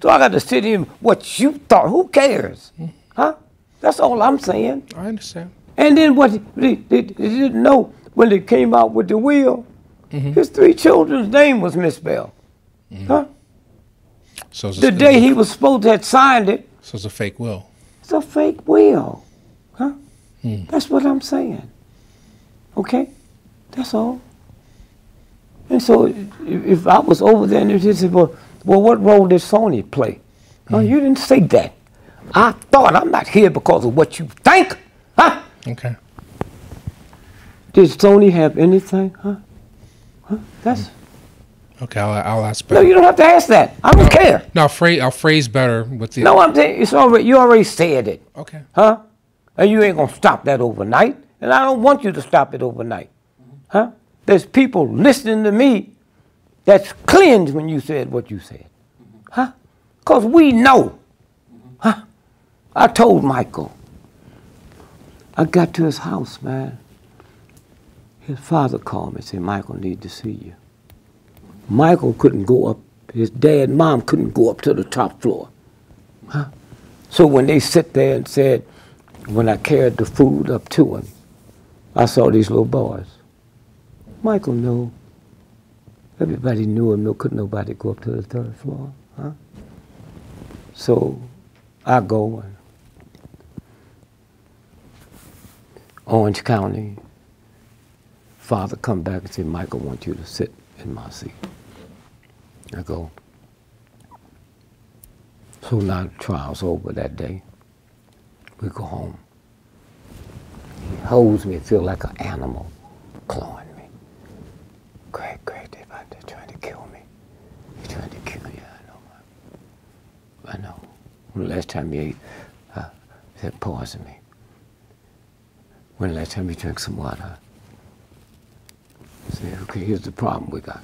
So I got to sit here and what you thought. Who cares? Huh? That's all I'm saying. I understand. And then what they didn't know when they came out with the will, his 3 children's name was misspelled. Huh? So the day he was supposed to have signed it. So it's a fake will. It's a fake will. Huh? That's what I'm saying. Okay? That's all. And so if I was over there and they said, well, what role did Sony play? You didn't say that. I thought I'm not here because of what you think. Huh? Okay. Did Sony have anything? Huh? That's... Okay, I'll ask better. No, you don't have to ask that. I don't care. No, I'll phrase better with the... No, I'm saying it's already, you already said it. Okay. Huh? And you ain't going to stop that overnight. And I don't want you to stop it overnight. Huh? There's people listening to me that's cleansed when you said what you said. Huh? Because we know. Huh? I told Michael. I got to his house, man. His father called me and said, Michael need to see you. Michael couldn't go up, his dad and mom couldn't go up to the top floor. Huh? So when they sit there and said, when I carried the food up to him, I saw these little boys. Michael knew. Everybody knew him, couldn't nobody go up to the 3rd floor. Huh? So I go and Orange County, father come back and say, Michael wants you to sit in my seat. I go. So now the trial's over that day. We go home. He holds me, feel like an animal, clawing me. Greg, they're trying to kill me. They're trying to kill me. I know. When the last time you ate, said, poison me. When the last time you drank some water? I said, okay, here's the problem we got.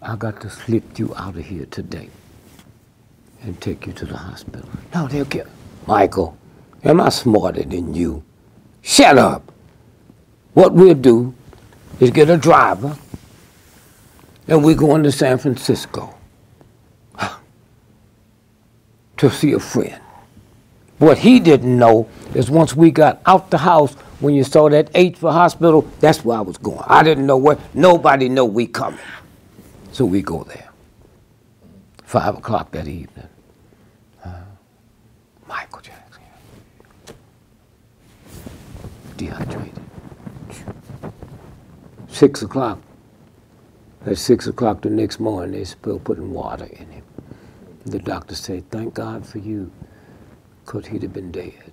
I got to slip you out of here today and take you to the hospital. No, they'll kill. Michael, am I smarter than you? Shut up. what we'll do is get a driver, and we're going to San Francisco to see a friend. What he didn't know is once we got out the house, when you saw that H for hospital, that's where I was going. I didn't know where. Nobody know we coming. So we go there. 5 o'clock that evening. Michael Jackson. Dehydrated. 6 o'clock. At 6 o'clock the next morning, they still putting water in him. The doctor said, thank God for you, because he'd have been dead.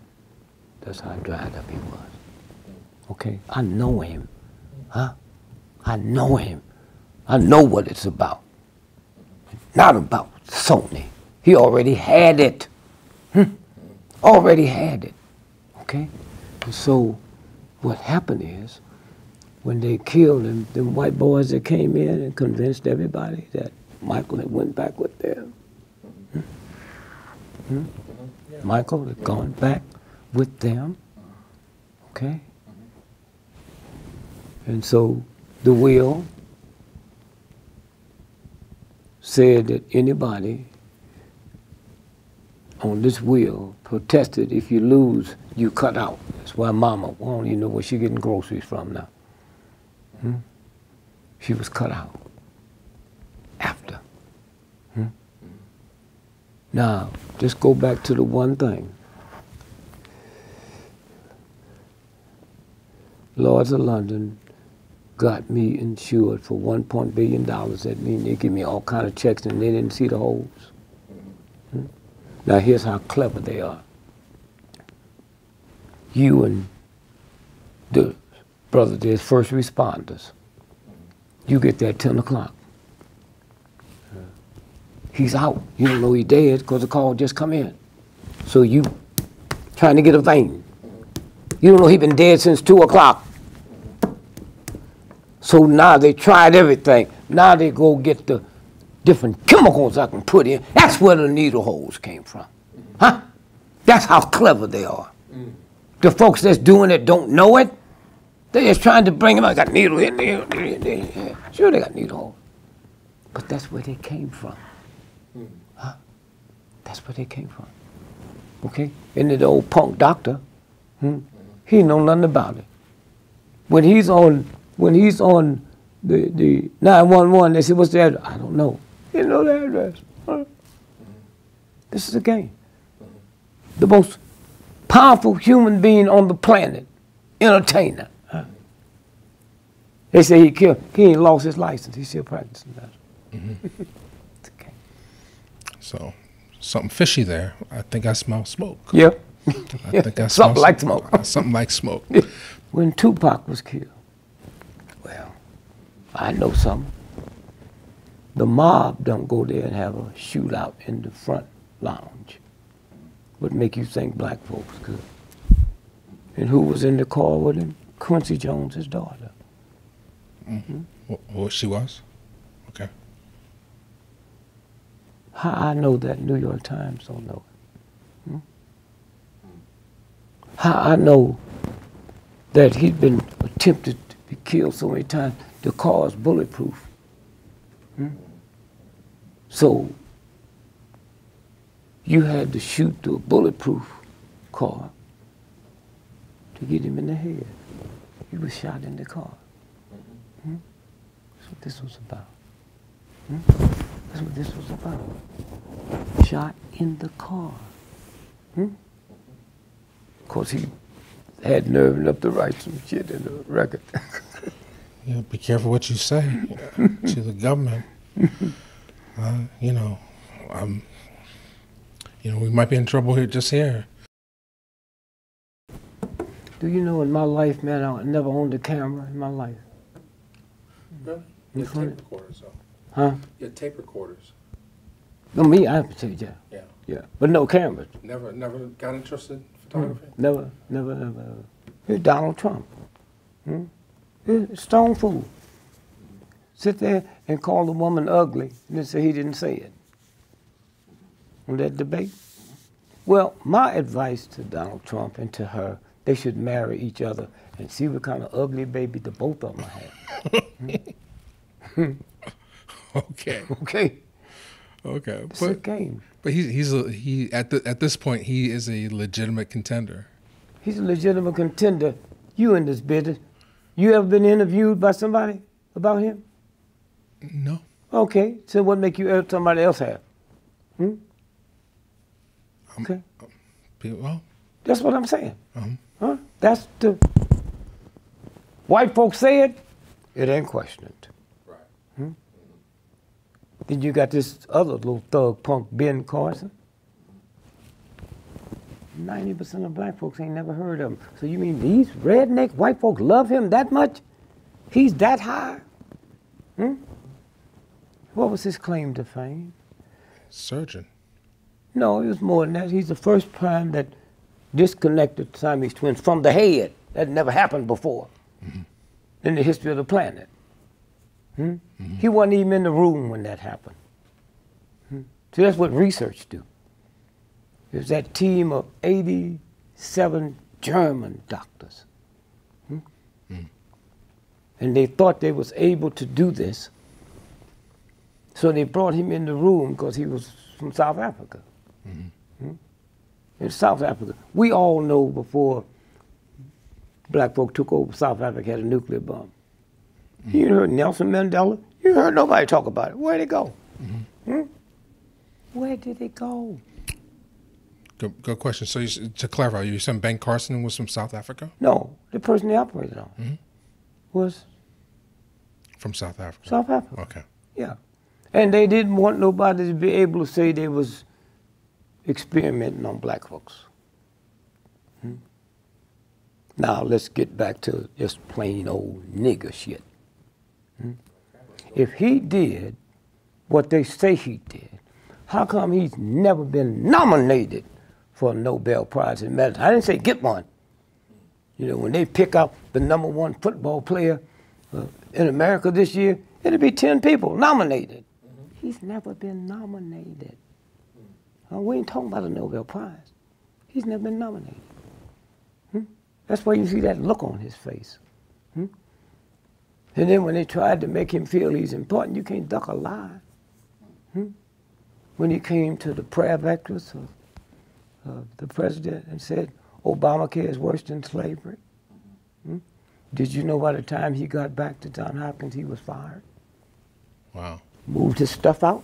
That's how dried up he was. Okay? I know him. Huh? I know him. I know what it's about. Not about Sony. He already had it. Already had it. Okay? And so what happened is, when they killed him, them white boys that came in and convinced everybody that Michael had went back with them. Michael had gone back with them. Okay? And so the will said that anybody on this wheel protested, if you lose, you cut out. That's why Mama, we don't even know where she getting groceries from now. She was cut out after. Now, just go back to the one thing. Lords of London got me insured for $1 billion. That means they give me all kind of checks and they didn't see the holes. Now here's how clever they are. You and the brother, there's first responders. You get there at 10 o'clock. He's out. You don't know he's dead because the call just come in. So you trying to get a vein. You don't know he's been dead since 2 o'clock. So now they tried everything. Now they go get the different chemicals I can put in. That's where the needle holes came from. Huh? That's how clever they are. The folks that's doing it don't know it. They're just trying to bring them out. Got needle in there. Sure, they got needle holes. But that's where they came from. Huh? That's where they came from. Okay? And the old punk doctor, he know nothing about it. When he's on the 911, they said, what's the address? I don't know. He didn't know the address. Huh? This is a game. The most powerful human being on the planet, entertainer. Huh? They say he ain't lost his license. He's still practicing that. It's okay. So, something fishy there. I think I smell smoke. Yep. I think I smell something like smoke. Something like smoke. When Tupac was killed, well, I know something. The mob don't go there and have a shootout in the front lounge. Would make you think black folks could. And who was in the car with him? Quincy Jones' daughter. What she was? Okay. How I know that New York Times don't know it? How I know that he'd been attempted to be killed so many times, the car is bulletproof. So you had to shoot through a bulletproof car to get him in the head. He was shot in the car. That's what this was about. That's what this was about. Shot in the car. Of course, he had nerve enough to write some shit in the record. Yeah, be careful what you say to the government. We might be in trouble here, just here. Do you know in my life, man, I never owned a camera in my life. Really? You had tape recorders, though. Huh? You had tape recorders. No, me, I have to say, yeah. Yeah. Yeah, but no cameras. Never got interested in photography? Never. Here's Donald Trump. Here's Stone Fool. Sit there and call a woman ugly and then say he didn't say it. On that debate? Well, my advice to Donald Trump and to her, they should marry each other and see what kind of ugly baby the both of them have. Okay. Okay. Okay. It's a game. But he at this point he is a legitimate contender. He's a legitimate contender. You in this business. You ever been interviewed by somebody about him? No. Okay. So what make you somebody else have? Okay. Well, that's what I'm saying. Huh? That's the white folks say it. It ain't questioned. Right. Then you got this other little thug punk, Ben Carson. 90% of black folks ain't never heard of him. So you mean these redneck white folks love him that much? He's that high? What was his claim to fame? Surgeon. No, it was more than that. He's the first prime that disconnected Siamese twins from the head. That never happened before in the history of the planet. He wasn't even in the room when that happened. So that's what research do. It was that team of 87 German doctors. And they thought they was able to do this. So they brought him in the room because he was from South Africa. In South Africa, we all know before black folk took over, South Africa had a nuclear bomb. You heard Nelson Mandela? You heard nobody talk about it. Where'd it go? Where did it go? Good question. So to clarify, you said Ben Carson was from South Africa? No, the person they operated on was from South Africa. South Africa. Okay. Yeah. And they didn't want nobody to be able to say they was experimenting on black folks. Now let's get back to just plain old nigger shit. If he did what they say he did, how come he's never been nominated for a Nobel Prize in medicine? I didn't say get one. You know, when they pick out the #1 football player in America this year, it'll be 10 people nominated. He's never been nominated. We ain't talking about a Nobel Prize. He's never been nominated. That's why you see that look on his face. And then when they tried to make him feel he's important, you can't duck a lie. When he came to the prayer vectors of the president and said, Obamacare is worse than slavery. Did you know by the time he got back to Johns Hopkins, he was fired? Wow. Moved his stuff out.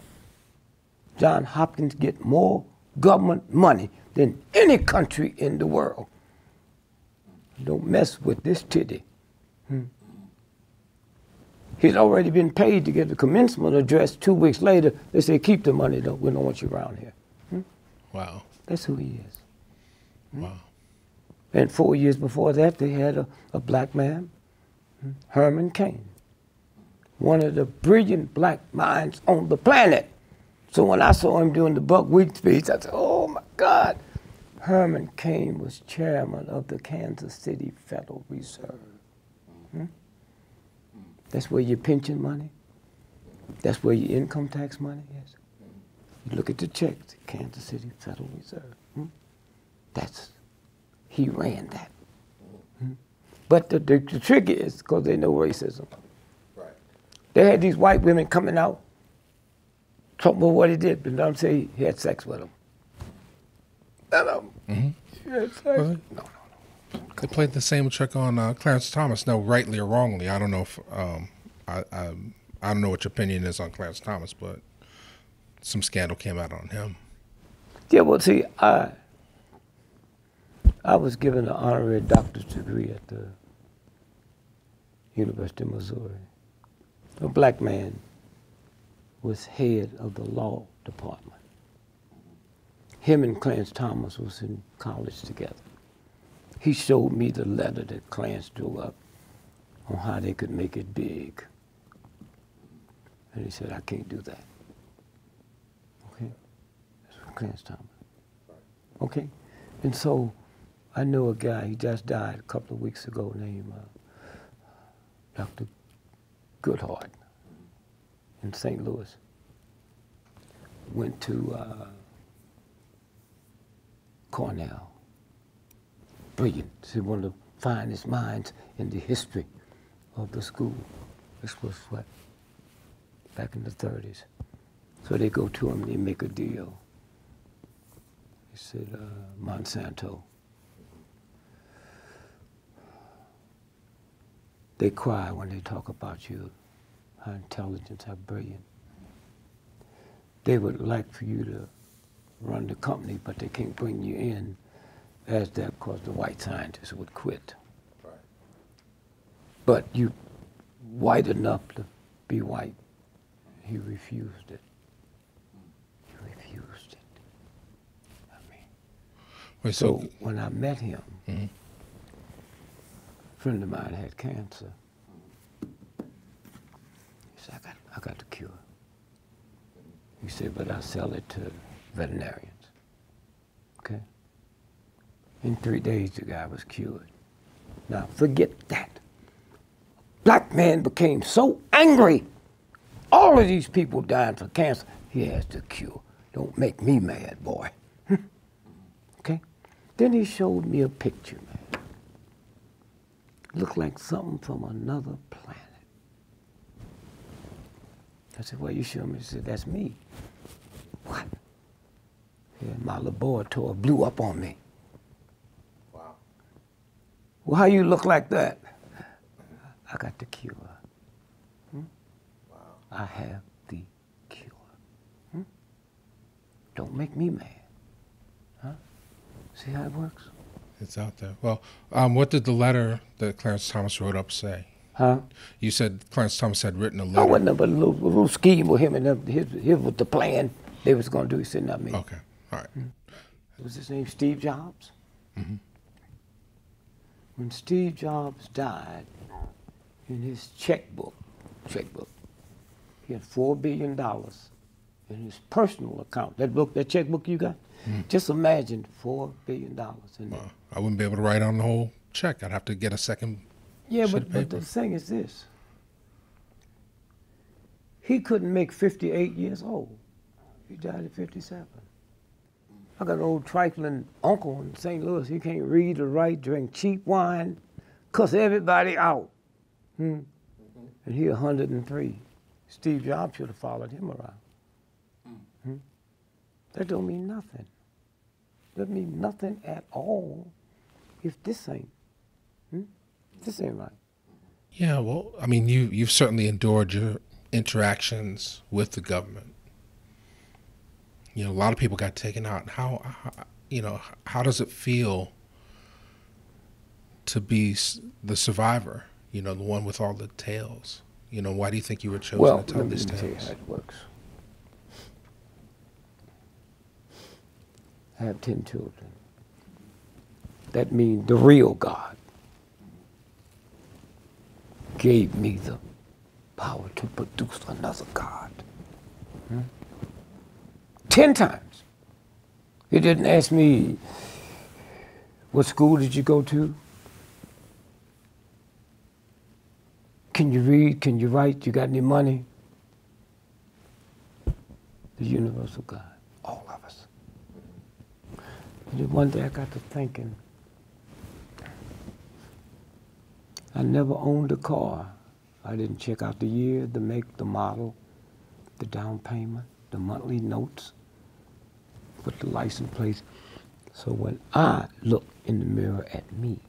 Johns Hopkins get more government money than any country in the world. Don't mess with this titty. He's already been paid to give the commencement address. 2 weeks later, they say, keep the money, though. We don't want you around here. Wow. That's who he is. Wow. And 4 years before that, they had a black man, Herman Cain, one of the brilliant black minds on the planet. So when I saw him doing the buckwheat speech, I said, oh my God. Herman Cain was chairman of the Kansas City Federal Reserve. That's where your pension money, that's where your income tax money is. You look at the checks, Kansas City Federal Reserve. He ran that. But the trick is, because they know racism. Right. They had these white women coming out, talking about what he did, but don't say he had sex with them. He had sex. Really? No. They played the same trick on Clarence Thomas. No, rightly or wrongly. I don't know if I don't know what your opinion is on Clarence Thomas, but some scandal came out on him. Yeah, well, see, I was given an honorary doctor's degree at the University of Missouri. A black man was head of the law department. Him and Clarence Thomas was in college together. He showed me the letter that Clarence drew up on how they could make it big. And he said, I can't do that. Okay? That's from Clarence Thomas. Okay? And so I know a guy, he just died a couple of weeks ago, named Dr. Goodhart in St. Louis. Went to Cornell. brilliant. He's one of the finest minds in the history of the school. This was what? Back in the 30s. So they go to him, they make a deal. He said, Monsanto. They cry when they talk about you, how intelligent, how brilliant. They would like for you to run the company, but they can't bring you in as that because the white scientists would quit. Right. But you white enough to be white. He refused it. He refused it. I mean, wait, so when I met him, a friend of mine had cancer. He said, I got the cure. He said, but I sell it to veterinarians. Okay? In 3 days, the guy was cured. Now, forget that. Black man became so angry. All of these people dying for cancer. He has the cure. Don't make me mad, boy. Okay? Then he showed me a picture, man. Looked like something from another planet. I said, well, you show me? He said, that's me. What? Yeah, my laboratory blew up on me. Wow. Well, how you look like that? I got the cure. Wow. I have the cure. Don't make me mad. Huh? See how it works? It's out there. Well, what did the letter that Clarence Thomas wrote up say? Huh? You said Clarence Thomas had written a letter. I wasn't but a little scheme with him, and here was the plan they was going to do. He said, not me. Okay, all right. Was his name Steve Jobs? Mm-hmm. When Steve Jobs died, in his checkbook, he had $4 billion in his personal account. That checkbook you got? Just imagine $4 billion in there. I wouldn't be able to write on the whole check. I'd have to get a second. Yeah, but the thing is this. He couldn't make 58 years old. He died at 57. I got an old trifling uncle in St. Louis. He can't read or write, drink cheap wine, cuss everybody out. And he 103. Steve Jobs should have followed him around. That don't mean nothing. That mean nothing at all if this ain't. This ain't right. Yeah, well, I mean, you've certainly endured your interactions with the government. You know, a lot of people got taken out. How does it feel to be the survivor? You know, the one with all the tales. You know, why do you think you were chosen to tell these tales? Well, let me tell you how it works. I have 10 children. That means the real God gave me the power to produce another God. 10 times. He didn't ask me, what school did you go to? Can you read? Can you write? You got any money? The universal God, all of us. And then one day I got to thinking, I never owned a car. I didn't check out the year, the make, the model, the down payment, the monthly notes, put the license plate. So when I look in the mirror at me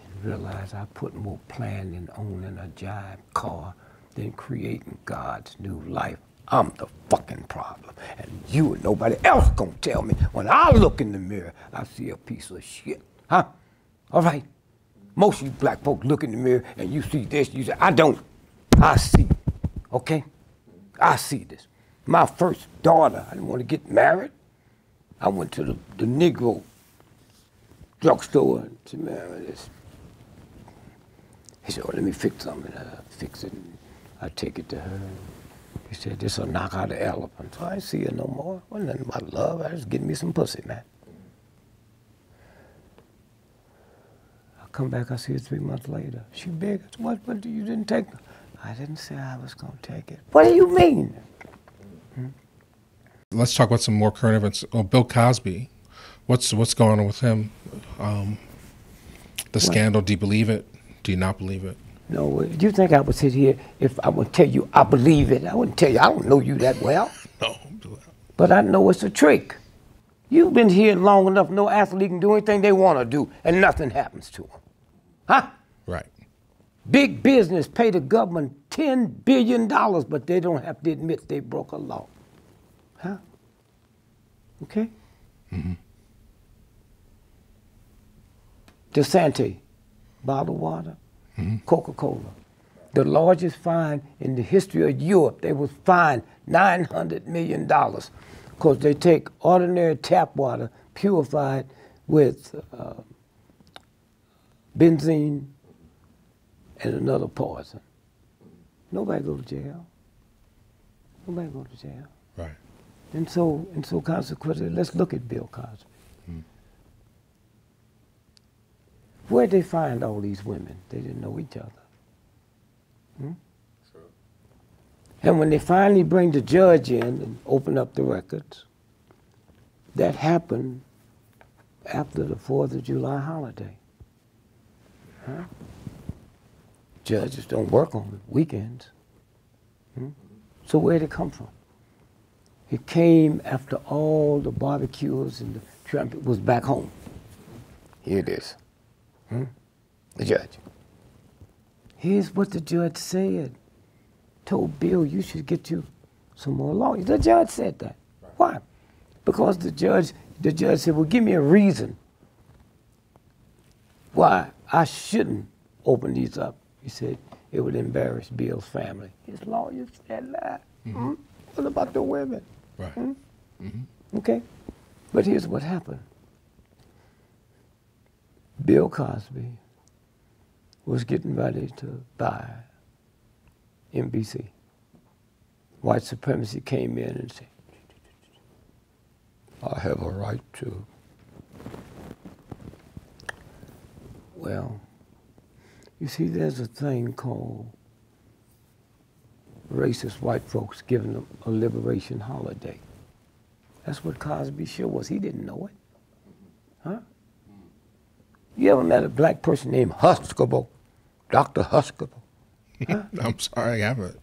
and realize I put more plan in owning a jive car than creating God's new life, I'm the fucking problem. And you and nobody else gonna tell me when I look in the mirror, I see a piece of shit. Huh? All right. Most of you black folks look in the mirror and you see this, you say, I don't. I see. Okay? I see this. My first daughter, I didn't want to get married. I went to the Negro drugstore and said, man, this. He said, oh, let me fix something. I fix it and I take it to her. He said, this'll knock out the elephant. So I didn't see her no more. Wasn't nothing about love. I was just getting me some pussy, man. I come back, I see her 3 months later. She big. I said, what you didn't take her? I didn't say I was gonna take it. What do you mean? Let's talk about some more current events. Well, Bill Cosby What's going on with him? The scandal, do you believe it? Do you not believe it? No, do you think I would sit here if I would tell you I believe it? I wouldn't tell you, I don't know you that well. No. But I know it's a trick. You've been here long enough, no athlete can do anything they want to do, and nothing happens to them. Huh? Right. Big business pay the government $10 billion, but they don't have to admit they broke a law. Huh? Okay? Mm-hmm. DeSantis, bottled water, Coca-Cola. The largest fine in the history of Europe. They was fined $900 million because they take ordinary tap water purified with benzene and another poison. Nobody go to jail. Nobody go to jail. Right. And so consequently, let's look at Bill Cosby. Where'd they find all these women? They didn't know each other. Sure. And when they finally bring the judge in and open up the records, that happened after the 4th of July holiday. Huh? Judges don't work on weekends. So where'd it come from? It came after all the barbecues and the trumpet was back home. Here it is. The judge. Here's what the judge said. Told Bill, you should get you some more lawyers. The judge said that. Right. Why? Because the judge said, well, give me a reason why I shouldn't open these up. He said it would embarrass Bill's family. His lawyer said that. What about the women? Right. Okay? But here's what happened. Bill Cosby was getting ready to buy NBC. White supremacy came in and said, I have a right to. Well, you see, there's a thing called racist white folks giving them a liberation holiday. That's what Cosby's show was. He didn't know it. Huh? You ever met a black person named Huxtable? Dr. Huxtable? Huh? I'm sorry, I haven't.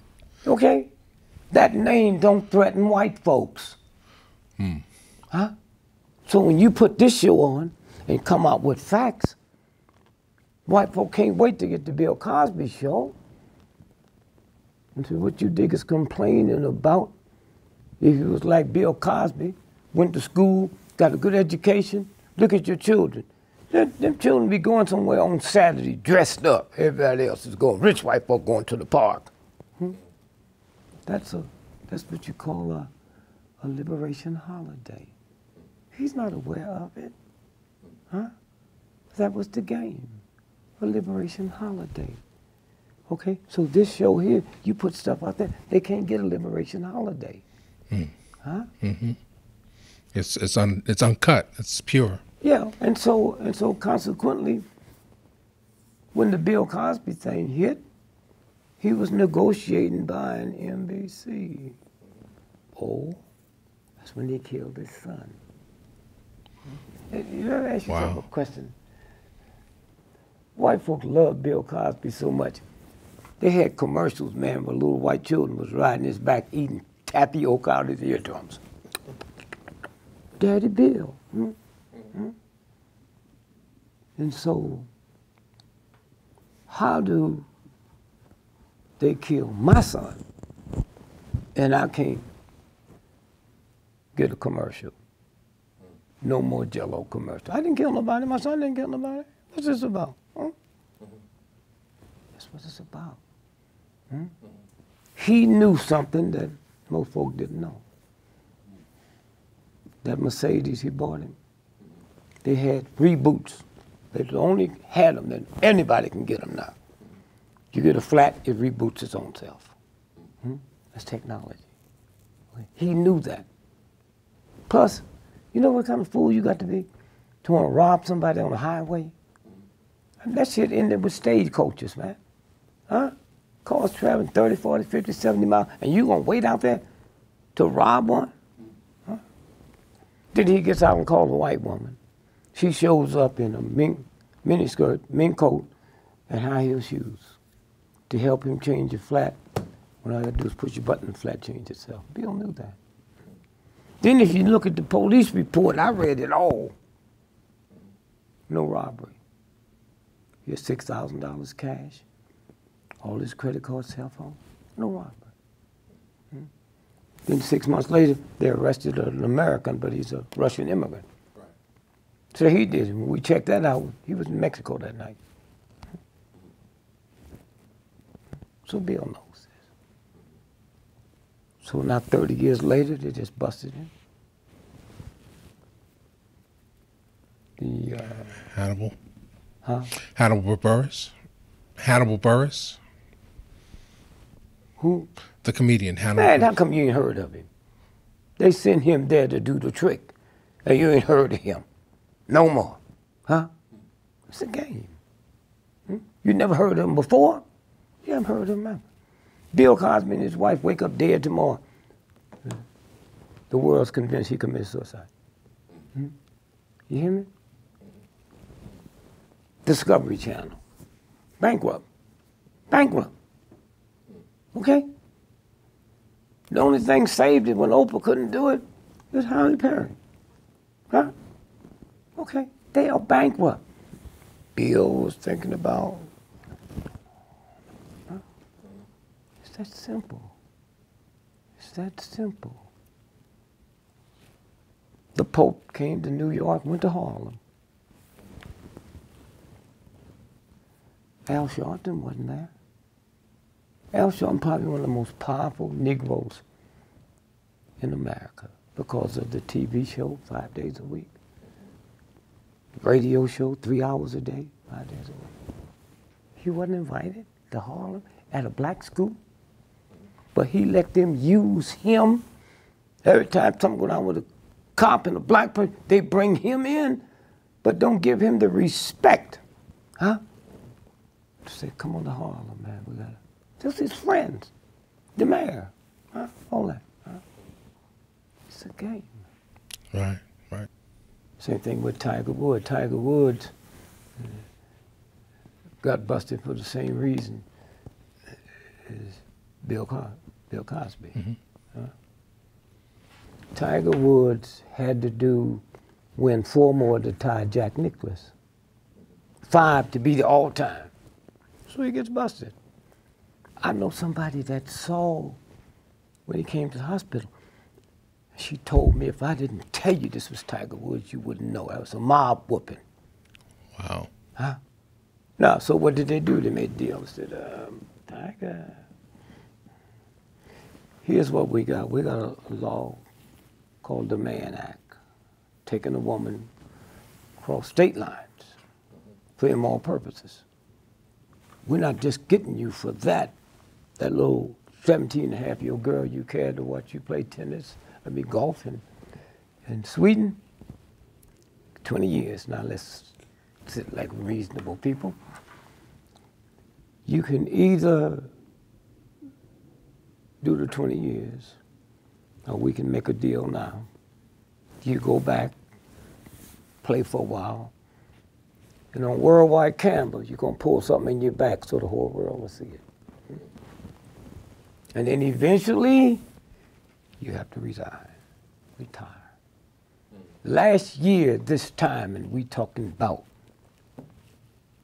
Okay? That name don't threaten white folks. Huh? So when you put this show on and come out with facts, white folk can't wait to get the Bill Cosby show. And so what you dig is complaining about, if you was like Bill Cosby, went to school, got a good education, look at your children. Them children be going somewhere on Saturday dressed up. Everybody else is going, rich white folk going to the park. That's what you call a liberation holiday. He's not aware of it. Huh? That was the game, a liberation holiday. Okay, so this show here, you put stuff out there, they can't get a liberation holiday. Huh? It's uncut. It's pure. Yeah, and so consequently, when the Bill Cosby thing hit, he was negotiating buying NBC. Oh, that's when they killed his son. You ever ask yourself a question? White folks love Bill Cosby so much. They had commercials, man, where little white children was riding his back eating tapioca out of his eardrums. Daddy Bill. And so, how do they kill my son and I can't get a commercial? No more Jell-O commercial. I didn't kill nobody. My son didn't kill nobody. What's this about? That's what it's about. He knew something that most folk didn't know. That Mercedes he bought him, they had reboots. They only had them, then anybody can get them now. You get a flat, it reboots its own self. That's technology. He knew that. Plus, you know what kind of fool you got to be to want to rob somebody on the highway? And that shit ended with stagecoaches, man. Huh? Cars traveling 30, 40, 50, 70 miles, and you gonna wait out there to rob one? Huh? Then he gets out and calls a white woman. She shows up in a miniskirt, mink coat, and high heel shoes to help him change your flat. What I gotta do is push your button and the flat change itself. Bill knew that. Then if you look at the police report, I read it all. No robbery. Here's $6,000 cash. All his credit cards, cell phone. No robbery. Then 6 months later, they arrested an American, but he's a Russian immigrant. Right. So he did it. When we checked that out, he was in Mexico that night. So Bill knows this. So now 30 years later, they just busted him. The Hannibal. Huh? Hannibal Buress. Hannibal Buress. Who? The comedian Hannibal. Man, how come you ain't heard of him? They sent him there to do the trick, and you ain't heard of him. No more. Huh? It's a game. You never heard of him before? You haven't heard of him ever. Bill Cosby and his wife wake up dead tomorrow. The world's convinced he committed suicide. You hear me? Discovery Channel. Bankrupt. Bankrupt. Okay? The only thing saved it when Oprah couldn't do it was Halle Berry. Huh? Okay. They are bankrupt. Bill was thinking about. Huh? It's that simple. It's that simple. The Pope came to New York, went to Harlem. Al Sharpton wasn't there. Al Sharpton probably one of the most powerful Negroes in America because of the TV show 5 days a week. Radio show 3 hours a day, 5 days a week. He wasn't invited to Harlem at a black school, but he let them use him. Every time something go down with a cop and a black person, they bring him in, but don't give him the respect. Huh? Say, come on to Harlem, man. We gotta. Just his friends, the mayor, huh? All that. Huh? It's a game. Right, right. Same thing with Tiger Woods. Tiger Woods got busted for the same reason as Bill Cosby. Huh? Tiger Woods had to win 4 more to tie Jack Nicklaus. 5 to be the all-time. So he gets busted. I know somebody that saw when he came to the hospital. She told me if I didn't tell you this was Tiger Woods, you wouldn't know. That was a mob whooping. Wow. Huh? Now, so what did they do? They made deals. They said, Tiger, here's what we got. We got a law called the Mann Act, taking a woman across state lines for immoral purposes. We're not just getting you for that little 17-and-a-half-year-old girl you cared to watch you play tennis, golf in Sweden. 20 years. Now let's sit like reasonable people. You can either do the 20 years, or we can make a deal now. You go back, play for a while, and on worldwide camera, you're going to pull something in your back so the whole world will see it. And then eventually, you have to resign, retire. Last year, this time, and we talking about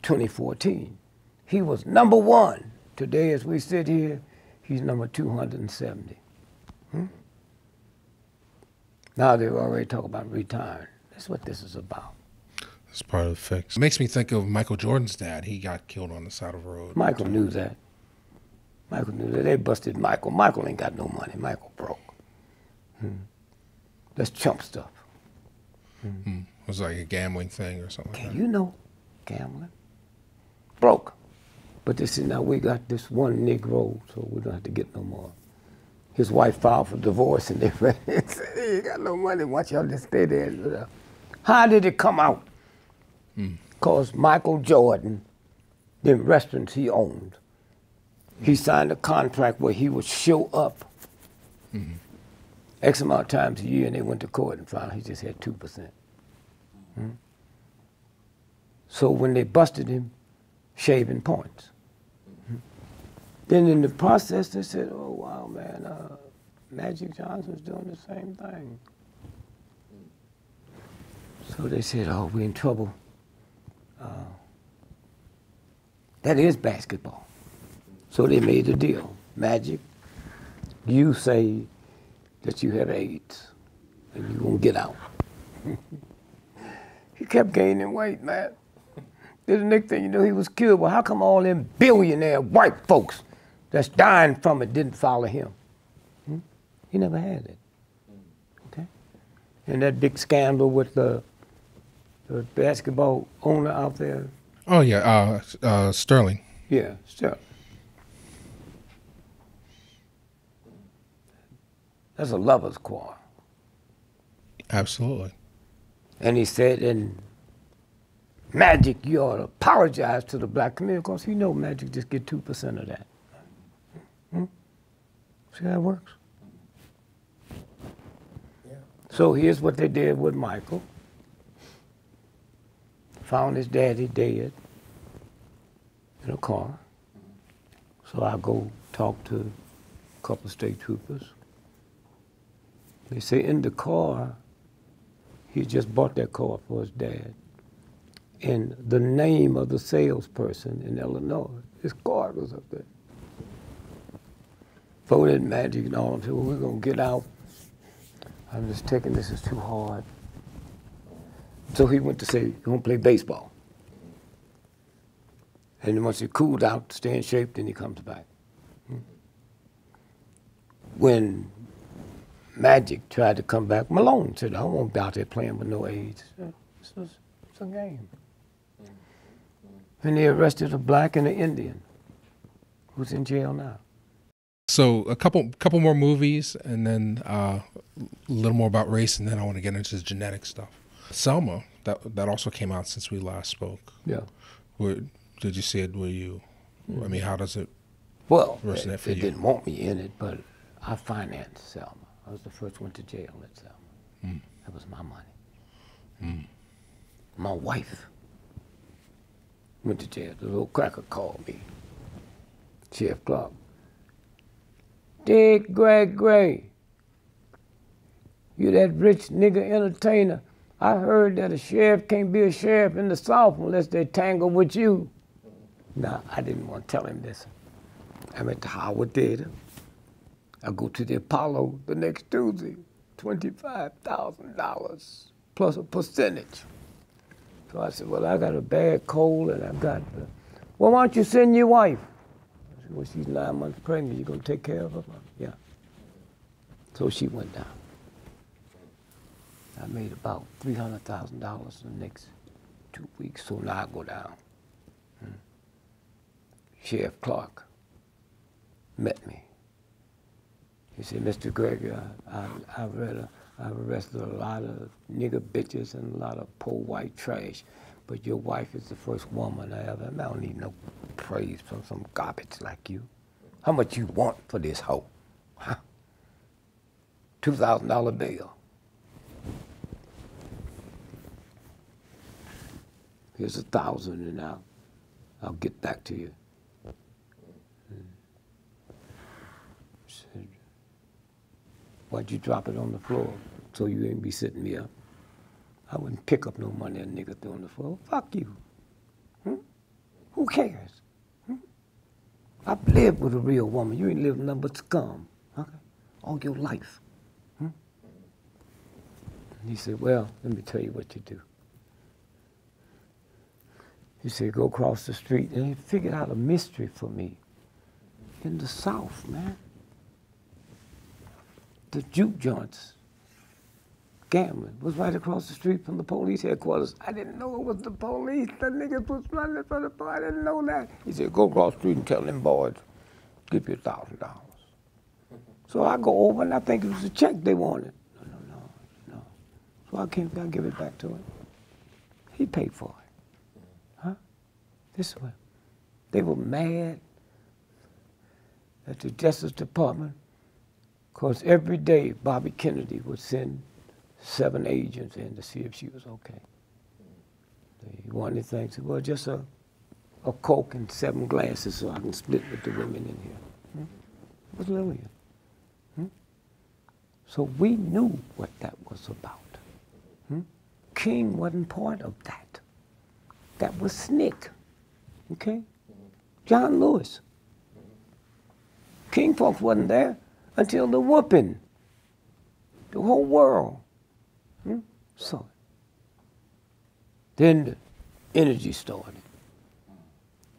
2014, he was #1. Today, as we sit here, he's number 270. Now they've already talked about retiring. That's what this is about. It's part of the fix. It makes me think of Michael Jordan's dad. He got killed on the side of the road. Michael knew that. Michael knew that. They busted Michael. Michael ain't got no money. Michael broke. That's chump stuff. It was like a gambling thing or something like that. You know, gambling. Broke. But they said, now we got this one Negro, so we don't have to get no more. His wife filed for divorce, and they said, he ain't got no money. Why y'all just stay there? How did it come out? Because Michael Jordan, the restaurants he owned, he signed a contract where he would show up X amount of times a year, and they went to court and found he just had 2%. So when they busted him, shaving points. Then in the process, they said, oh, wow, man, Magic Johnson's doing the same thing. So they said, oh, we're in trouble. That is basketball. So they made a deal. Magic, you say that you have AIDS and you won't get out. He kept gaining weight, man. Then the next thing you know, he was killed. Well, how come all them billionaire white folks that's dying from it didn't follow him? He never had it. Okay? And that big scandal with the basketball owner out there. Oh, yeah, Sterling. Yeah, Sterling. That's a lover's quarrel. Absolutely. And he said, in Magic, you ought to apologize to the black community, because he know Magic just get 2% of that. See how it works? Yeah. So here's what they did with Michael. Found his daddy dead in a car. So I go talk to a couple of state troopers. They say in the car, he just bought that car for his dad. And the name of the salesperson in Illinois, his card was up there. Voted Magic and all. I said, well, we're going to get out. I'm just taking this, is too hard. So he went to say, you want to play baseball. And then once he cooled out, stay in shape, then he comes back. When Magic tried to come back, Malone said, I won't be out there playing with no AIDS. It's a game. And they arrested a black and an Indian who's in jail now. So a couple more movies, and then a little more about race, and then I want to get into the genetic stuff. Selma, that also came out since we last spoke. Yeah. Did you see it? Were you? I mean, how does it? Well, resonate for they you? didn't want me in it, but I financed Selma. I was the first one to jail at Selma. That was my money. My wife went to jail. The little cracker called me, Sheriff Clark. Dick Gregory, you that rich nigga entertainer. I heard that a sheriff can't be a sheriff in the South unless they tangle with you. Now, I didn't want to tell him this. I'm at the Howard Theater. I go to the Apollo the next Tuesday, $25,000 plus a percentage. So I said, well, I got a bad cold and I've got, well, why don't you send your wife? I said, well, she's 9 months pregnant. You gonna take care of her? Yeah. So she went down. I made about $300,000 in the next 2 weeks, so now I go down. Sheriff Clark met me. He said, Mr. Gregory, I've arrested a lot of nigger bitches and a lot of poor white trash, but your wife is the first woman I ever, I don't need no praise from some garbage like you. How much you want for this hoe? Huh? $2,000 bill. Here's 1,000 and I'll get back to you. Said, why'd you drop it on the floor so you ain't be sitting me up? I wouldn't pick up no money a nigga threw on the floor. Fuck you. Who cares? I've lived with a real woman. You ain't lived nothing but scum. Okay? All your life. And he said, well, let me tell you what you do. He said, go across the street. And he figured out a mystery for me. In the South, man. The juke joints, gambling, was right across the street from the police headquarters. I didn't know it was the police. The niggas was running for the police. I didn't know that. He said, go across the street and tell them boys, give you $1,000. So I go over and I think it was a check they wanted. No. So I give it back to him. He paid for it. Huh? This way. They were mad at the Justice Department Because every day Bobby Kennedy would send 7 agents in to see if she was okay. One of the things, well, just a Coke and 7 glasses so I can split with the women in here. It was Lillian. So we knew what that was about. King wasn't part of that. That was Snick, okay? John Lewis. King folks wasn't there until the whooping. The whole world saw it. Then the energy started.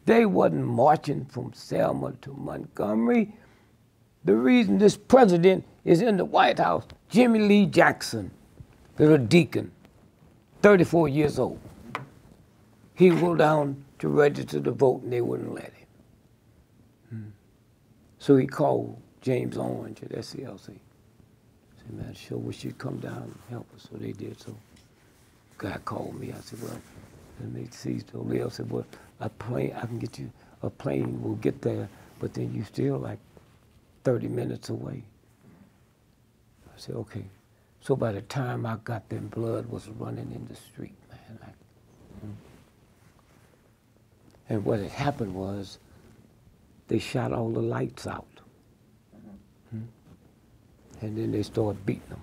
They wasn't marching from Selma to Montgomery. The reason this president is in the White House, Jimmy Lee Jackson, little deacon, 34 years old. He went down to register to vote and they wouldn't let him. So he called James Orange at SCLC. He said, man, sure wish you'd come down and help us. So they did. So guy called me. I said, well, let me see. So Leo said, well, a plane, I can get you, a plane will get there, but then you still like 30 minutes away. I said, okay. So by the time I got there, blood was running in the street, man. And what had happened was they shot all the lights out. And then they started beating them.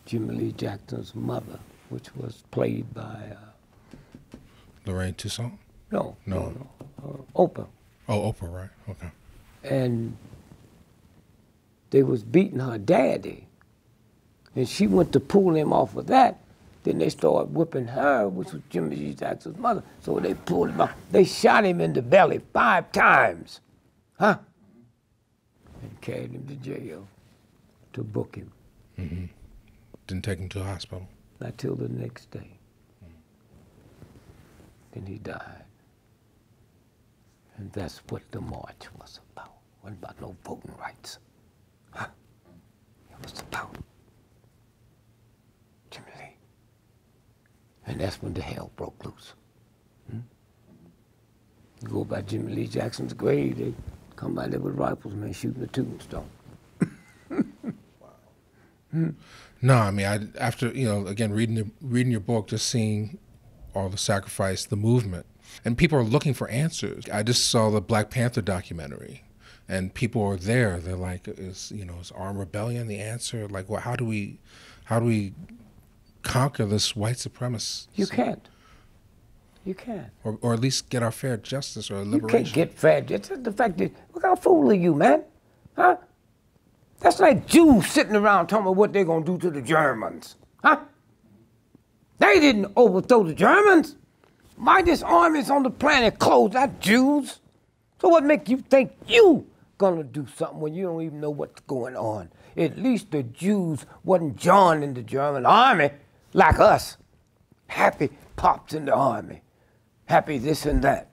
Jimmy Lee Jackson's mother, which was played by... Lorraine Toussaint? No. Oprah. Oh, Oprah, right, okay. And they was beating her daddy. And she went to pull him off of that. Then they started whipping her, which was Jimmy Lee Jackson's mother. So they pulled him out. They shot him in the belly 5 times. And carried him to jail to book him. Didn't take him to the hospital? Not till the next day. Then he died. And that's what the march was about. It wasn't about no voting rights. It was about Jimmy Lee. And that's when the hell broke loose. You go by Jimmy Lee Jackson's grave, they come by there with rifles, man, shooting the tombstone. No, I mean, after, again, reading your book, just seeing all the sacrifice, the movement, and people are looking for answers. I just saw the Black Panther documentary, and people are there. They're like, is armed rebellion the answer? Like, well, how do we conquer this white supremacist? You can't. You can't. Or at least get our fair justice or liberation. You can't get fair justice. The fact that, look how fool are you, man? Huh? That's like Jews sitting around talking about what they're going to do to the Germans. Huh? They didn't overthrow the Germans. Mightiest armies on the planet closed, not Jews. So what make you think you gonna do something when you don't even know what's going on? At least the Jews wasn't joining the German army like us. Happy pops in the army. Happy this and that.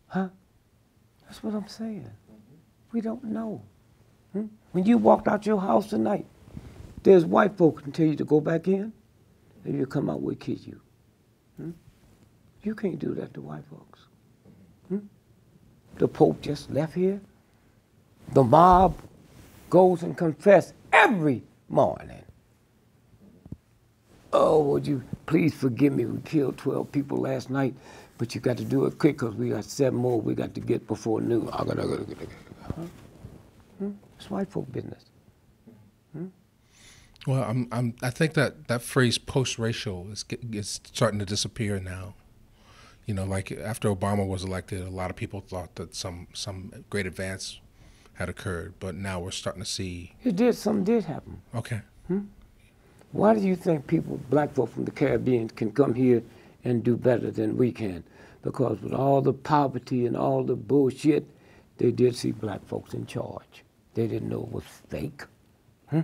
Huh? That's what I'm saying. We don't know. When you walked out your house tonight, there's white folks can tell you to go back in, and you come out, we'll kiss you. You can't do that to white folks. The Pope just left here. The mob goes and confess every morning. Oh, would you please forgive me? We killed 12 people last night, but you got to do it quick because we got 7 more we got to get before noon. It's white folk business. Well, I think that phrase post-racial is starting to disappear now. Like after Obama was elected, a lot of people thought that some great advance had occurred, but now we're starting to see. Something did happen. Okay. Why do you think black folk from the Caribbean can come here and do better than we can? Because with all the poverty and all the bullshit, they did see black folks in charge. They didn't know it was fake. They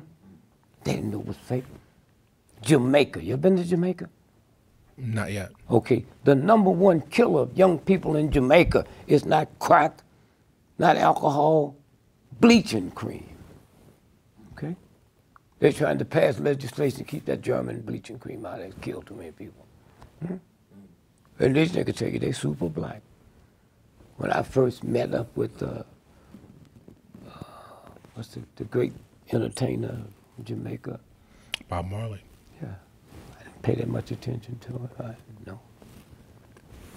didn't know it was fake. Jamaica, you ever been to Jamaica? Not yet. Okay, the #1 killer of young people in Jamaica is not crack, not alcohol, bleaching cream. Okay? They're trying to pass legislation to keep that German bleaching cream out. They killed too many people. And these niggas tell you they super black. When I first met up with what's the great entertainer of Jamaica? Bob Marley. Yeah. I didn't pay that much attention to it. I didn't know.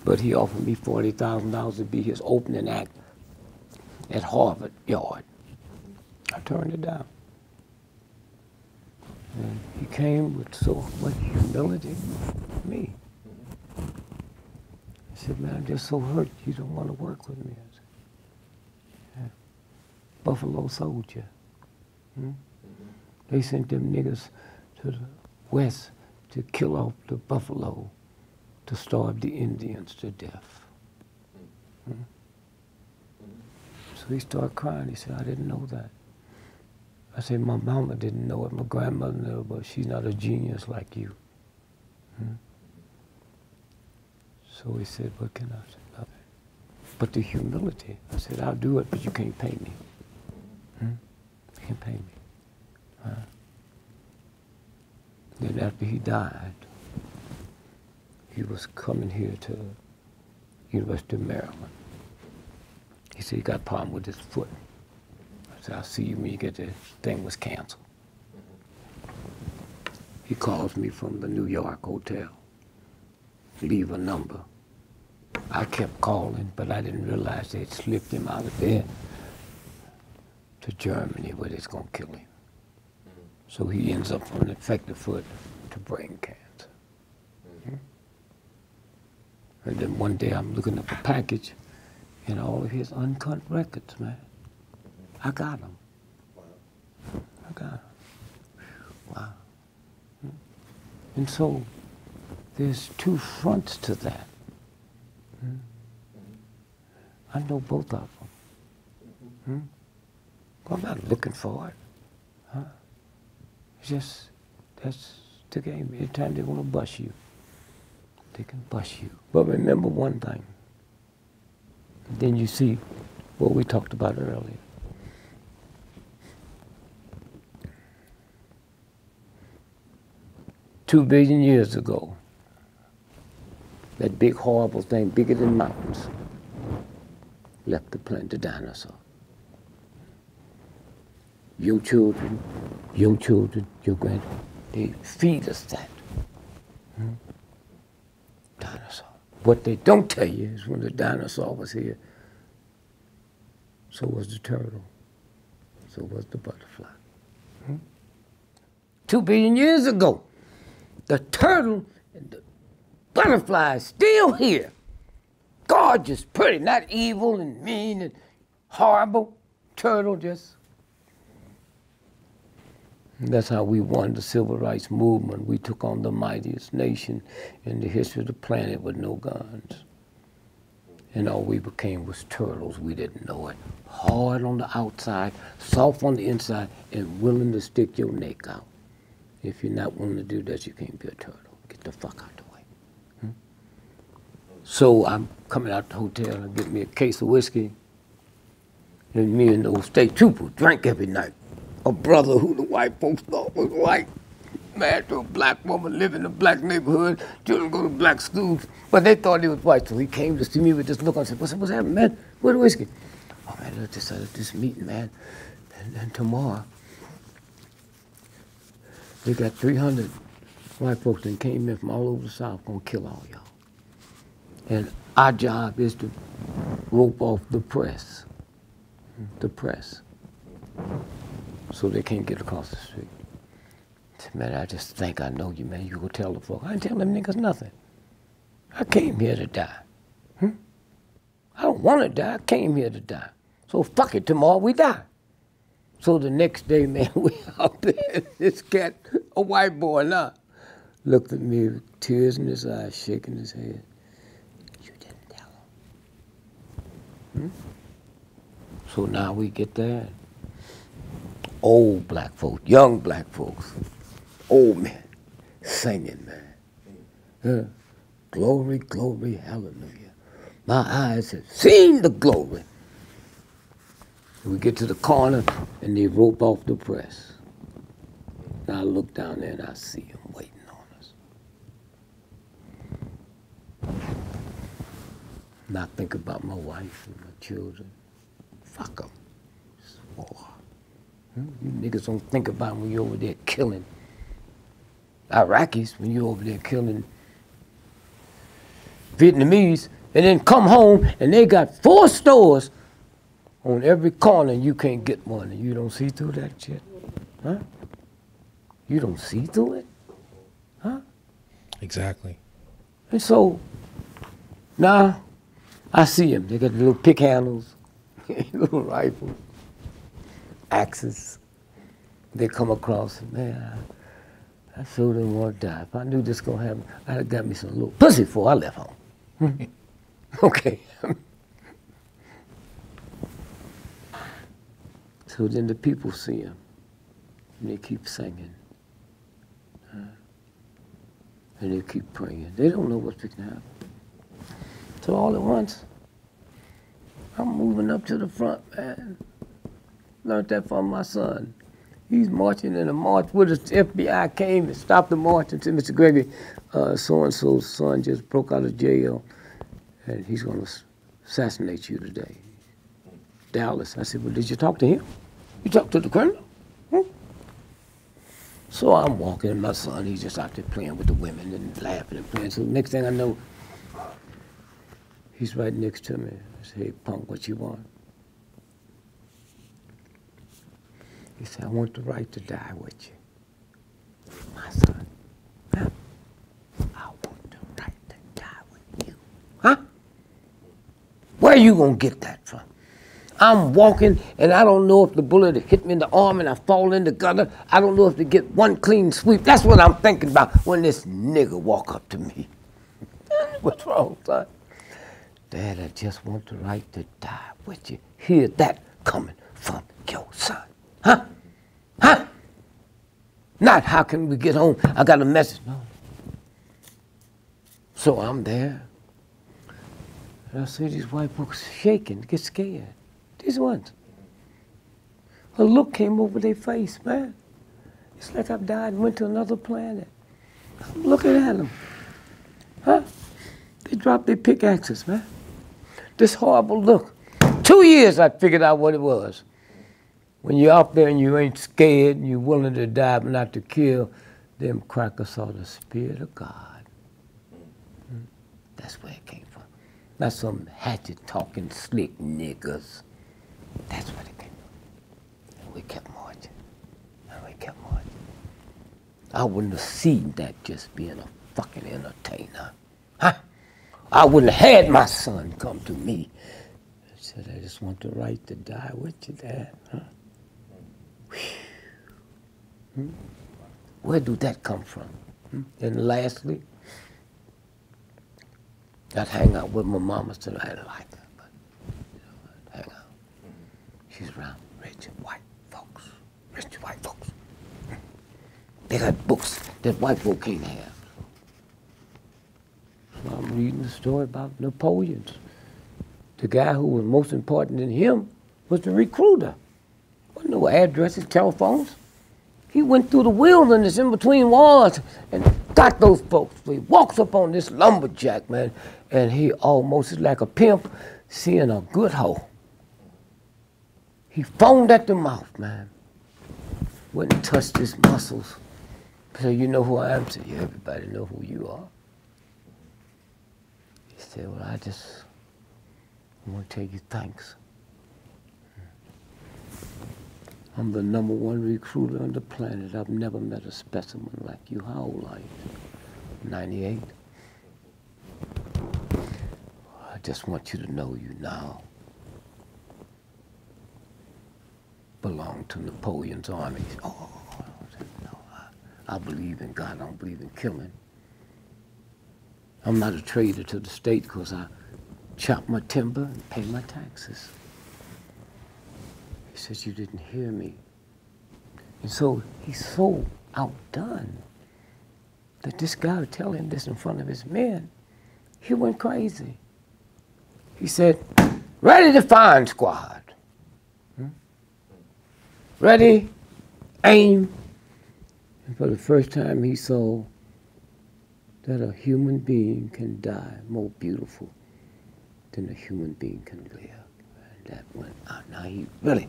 But he offered me $40,000 to be his opening act at Harvard Yard. I turned it down. And he came with so much humility to me. He said, man, I'm just so hurt you don't want to work with me. I said, yeah. Buffalo Soldier. They sent them niggas to the west to kill off the buffalo, to starve the Indians to death. So he started crying. He said, I didn't know that. I said, my mama didn't know it, my grandmother knew it, but she's not a genius like you. So he said, what can I say? Nothing. But the humility. I said, I'll do it, but you can't pay me. You can't pay me. Then after he died, he was coming here to University of Maryland. He said he got a problem with his foot. I said, I'll see you when you get there. Thing was canceled. He calls me from the New York hotel. Leave a number. I kept calling, but I didn't realize they'd slipped him out of there to Germany where they's gonna kill him. So he ends up from an infected foot to brain cancer. And then one day I'm looking up a package and all of his uncut records, man. I got them. I got them. Wow. And so there's two fronts to that. I know both of them. I'm not looking for it. It's just, that's the game. Anytime they want to bust you, they can bust you. But remember one thing. Then you see what we talked about earlier. $2 billion years ago, that big horrible thing, bigger than mountains, left the planet, the dinosaur. Your children, your grandchildren, they feed us that. Dinosaur. What they don't tell you is when the dinosaur was here, so was the turtle, so was the butterfly. 2 billion years ago, the turtle and the butterfly is still here. Gorgeous, pretty, not evil and mean and horrible. Turtle just. And that's how we won the civil rights movement. We took on the mightiest nation in the history of the planet with no guns. And all we became was turtles. We didn't know it. Hard on the outside, soft on the inside, and willing to stick your neck out. If you're not willing to do that, you can't be a turtle. Get the fuck out the way. So I'm coming out the hotel and get me a case of whiskey. And me and those state troopers drank every night. A brother who the white folks thought was white, married to a black woman, living in a black neighborhood, children go to black schools, but they thought he was white. So he came to see me with this look on. I said, what's happening, man? Where's the whiskey? Oh, man, look, this meeting, man. And tomorrow, they got 300 white folks that came in from all over the South, gonna kill all y'all. And our job is to rope off the press, so they can't get across the street. I said, man, I just think I know you, man. You go tell the folks. I ain't tell them niggas nothing. I came here to die. I don't want to die. I came here to die. So fuck it, tomorrow we die. So the next day, man, we out there. This cat, a white boy now, looked at me with tears in his eyes, shaking his head. You didn't tell him. So now we get there. Old black folks, young black folks, old men, singing, man. Glory, glory, hallelujah. My eyes have seen the glory. We get to the corner and they rope off the press. And I look down there and I see them waiting on us. And I think about my wife and my children. Fuck them. It's war. You niggas don't think about when you're over there killing Iraqis, when you're over there killing Vietnamese, and then come home and they got 4 stores on every corner and you can't get one and you don't see through that shit, huh? You don't see through it, huh? Exactly. And so now I see them. They got the little pick handles, little rifles, axes. They come across, man, I sure didn't want to die. If I knew this gonna happen, I'd have got me some little pussy before I left home. Okay. So then the people see him, and they keep singing. And they keep praying. They don't know what's going to happen. So all at once, I'm moving up to the front, man. Learned that from my son. He's marching in a march with us. The FBI came and stopped the march and said, Mr. Gregory, so-and-so's son just broke out of jail and he's going to assassinate you today. Dallas. I said, well, did you talk to him? You talked to the criminal? So I'm walking, and my son, he's just out there playing with the women and laughing and playing. So next thing I know, he's right next to me. I said, hey, punk, what you want? He said, I want the right to die with you. My son, huh? I want the right to die with you. Huh? Where you gonna get that from? I'm walking, and I don't know if the bullet hit me in the arm and I fall in the gutter. I don't know if to get one clean sweep. That's what I'm thinking about when this nigga walk up to me. What's wrong, son? Dad, I just want the right to die with you. Hear that coming from your son. Huh? Huh? Not how can we get home? I got a message. No. So I'm there. And I see these white folks shaking, get scared. These ones. A look came over their face, man. It's like I've died and went to another planet. I'm looking at them. Huh? They dropped their pickaxes, man. This horrible look. 2 years I figured out what it was. When you're out there and you ain't scared and you're willing to die but not to kill, them crackers saw the Spirit of God. That's where it came from. Not some hatchet-talking slick niggas. That's where it came from. And we kept marching. And we kept marching. I wouldn't have seen that just being a fucking entertainer. Huh? I wouldn't have had my son come to me and said, I just want the right to die with you, Dad. Huh? Where do that come from? And lastly, I'd hang out with my mama till I didn't like her, but I'd hang out. She's around rich white folks. Rich white folks. They got books that white folk can't have. So I'm reading the story about Napoleon. The guy who was most important than him was the recruiter. There wasn't no addresses, telephones. He went through the wilderness in between wars and got those folks. So he walks up on this lumberjack, man, and he almost is like a pimp seeing a good hoe. He foamed at the mouth, man. Wouldn't touch his muscles. So you know who I am? So yeah, everybody know who you are. He said, well, I just want to tell you thanks. I'm the #1 recruiter on the planet. I've never met a specimen like you. How old are you? 98. I just want you to know you now belong to Napoleon's army. Oh, no, I believe in God. I don't believe in killing. I'm not a traitor to the state because I chop my timber and pay my taxes. He says, you didn't hear me. And so he's so outdone that this guy would tell him this in front of his men. He went crazy. He said, ready to find squad. Ready, aim. And for the first time he saw that a human being can die more beautiful than a human being can live. And that went out. Now he really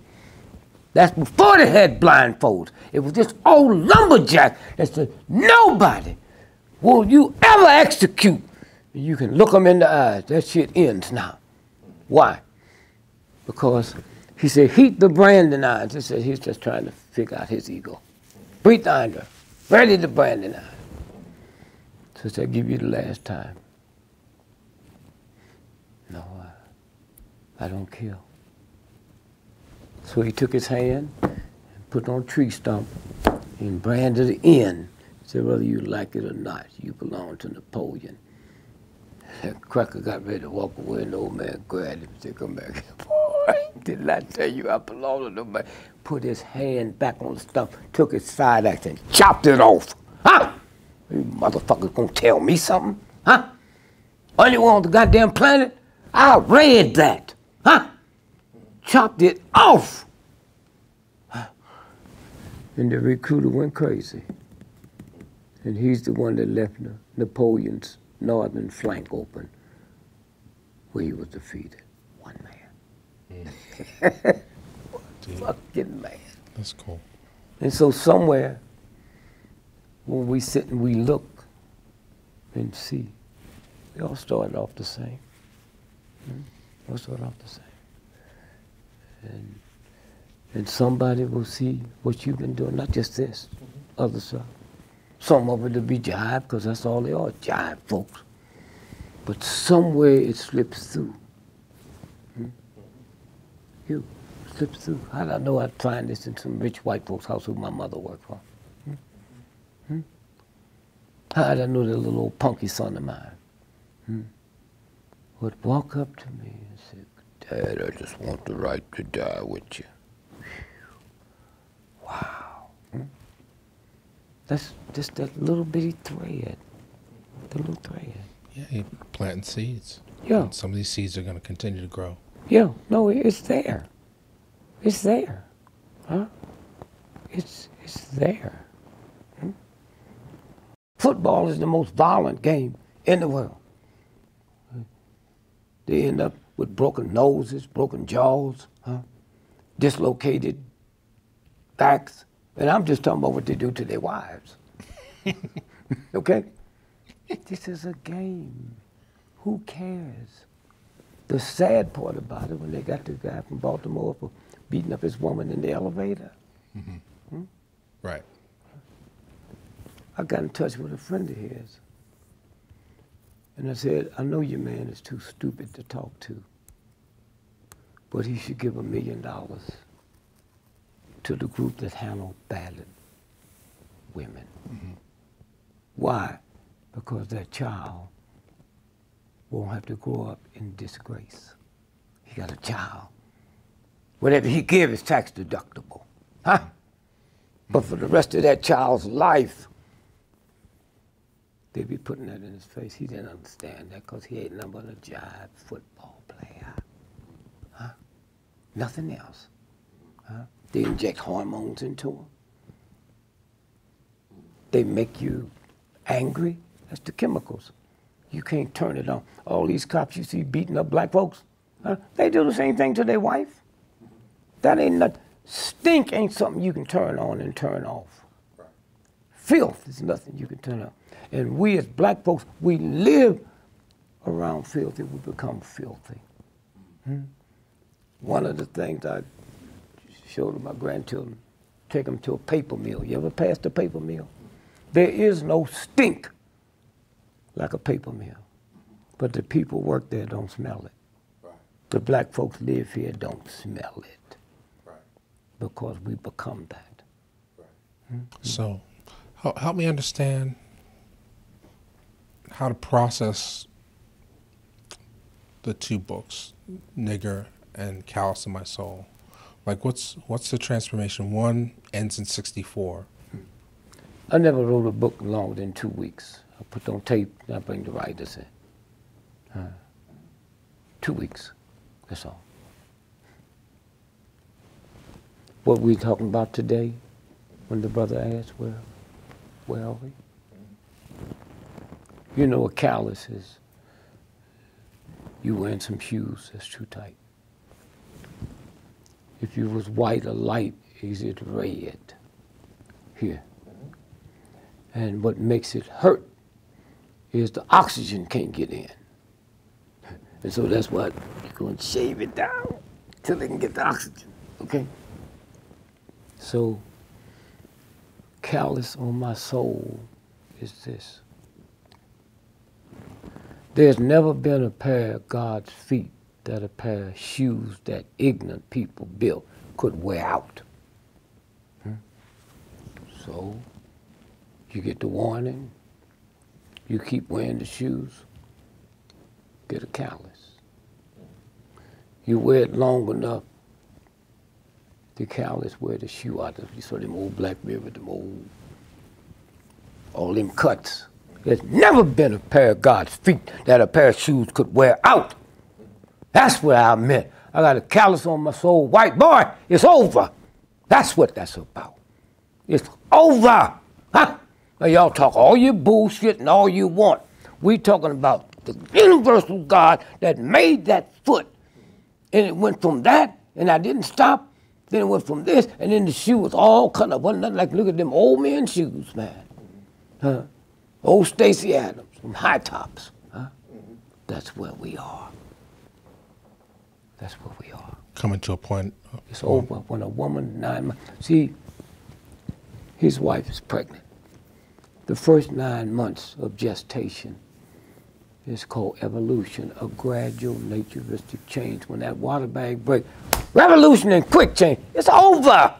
That's before they had blindfolds. It was this old lumberjack that said, nobody will you ever execute. You can look them in the eyes. That shit ends now. Why? Because he said, heat the branding irons. He said he's just trying to figure out his ego. Breathe the iron, ready the branding iron. So I give you the last time. No, I don't kill. So he took his hand and put it on a tree stump and branded the end. He said, whether you like it or not, you belong to Napoleon. That cracker got ready to walk away, and the old man grabbed him and said, come back here. Boy, didn't I tell you I belong to nobody? Put his hand back on the stump, took his side axe and chopped it off. Huh? You motherfuckers gonna tell me something? Huh? Only one on the goddamn planet? I read that. Huh? Chopped it off. And the recruiter went crazy. And he's the one that left Napoleon's northern flank open, where he was defeated. One man. Fucking man. That's cool. And so somewhere, when we sit and we look and see, they all started off the same. All started off the same. And somebody will see what you've been doing, not just this, other stuff. Some of it will be jive, because that's all they are, jive folks. But somewhere it slips through. You slips through. How did I know I'd find this in some rich white folks' house who my mother worked for? How did I know that little old punky son of mine would walk up to me and say, Dad, I just want the right to die with you. Wow. That's just that little bitty thread. The little thread. Yeah, you're planting seeds. Yeah. And some of these seeds are going to continue to grow. Yeah, no, it's there. It's there. Huh? It's there. Football is the most violent game in the world. They end up with broken noses, broken jaws, dislocated backs. And I'm just talking about what they do to their wives. Okay? This is a game. Who cares? The sad part about it, when they got the guy from Baltimore for beating up his woman in the elevator. Right. I got in touch with a friend of his. And I said, I know your man is too stupid to talk to, but he should give $1 million to the group that handle battered women. Why? Because that child won't have to grow up in disgrace. He got a child. Whatever he gives is tax deductible. Huh? But for the rest of that child's life, they be putting that in his face. He didn't understand that because he ain't nothing but a jive football player. Huh? Nothing else. Huh? They inject hormones into him. They make you angry. That's the chemicals. You can't turn it on. All these cops you see beating up black folks, they do the same thing to their wife. That ain't nothing. Stink ain't something you can turn on and turn off. Filth is nothing you can turn on. And we as black folks, we live around filthy, we become filthy. One of the things I showed to my grandchildren, take them to a paper mill. You ever passed a paper mill? There is no stink like a paper mill. But the people work there don't smell it. Right. The black folks live here don't smell it. Right. Because we become that. Right. So, help me understand how to process the two books, Nigger and Callus in My Soul. Like, what's the transformation? One ends in 64. I never wrote a book longer than 2 weeks. I put on tape, and I bring the writers in. 2 weeks, that's all. What we talking about today, when the brother asked, where are we? You know what Callus is? You wearing some shoes that's too tight. If you was white or light, is it red here. And what makes it hurt is the oxygen can't get in. And so that's why you're going to shave it down till they can get the oxygen, okay? So, callous on my soul is this. There's never been a pair of God's feet that a pair of shoes that ignorant people built could wear out. So, you get the warning, you keep wearing the shoes, get a callus. You wear it long enough, the callus wear the shoe out of you. So them old black river, them old, all them cuts. There's never been a pair of God's feet that a pair of shoes could wear out. That's what I meant. I got a callus on my soul. White boy, it's over. That's what that's about. It's over. Huh? Now y'all talk all your bullshit and all you want. We talking about the universal God that made that foot. And it went from that, and I didn't stop. Then it went from this, and then the shoe was all cut up. Wasn't nothing like, look at them old men shoes, man. Huh? Old Stacy Adams, some high tops. Huh? That's where we are. That's where we are. Coming to a point. It's over when a woman 9 months. See, his wife is pregnant. The first 9 months of gestation is called evolution, a gradual naturistic change. When that water bag breaks, revolution and quick change, it's over.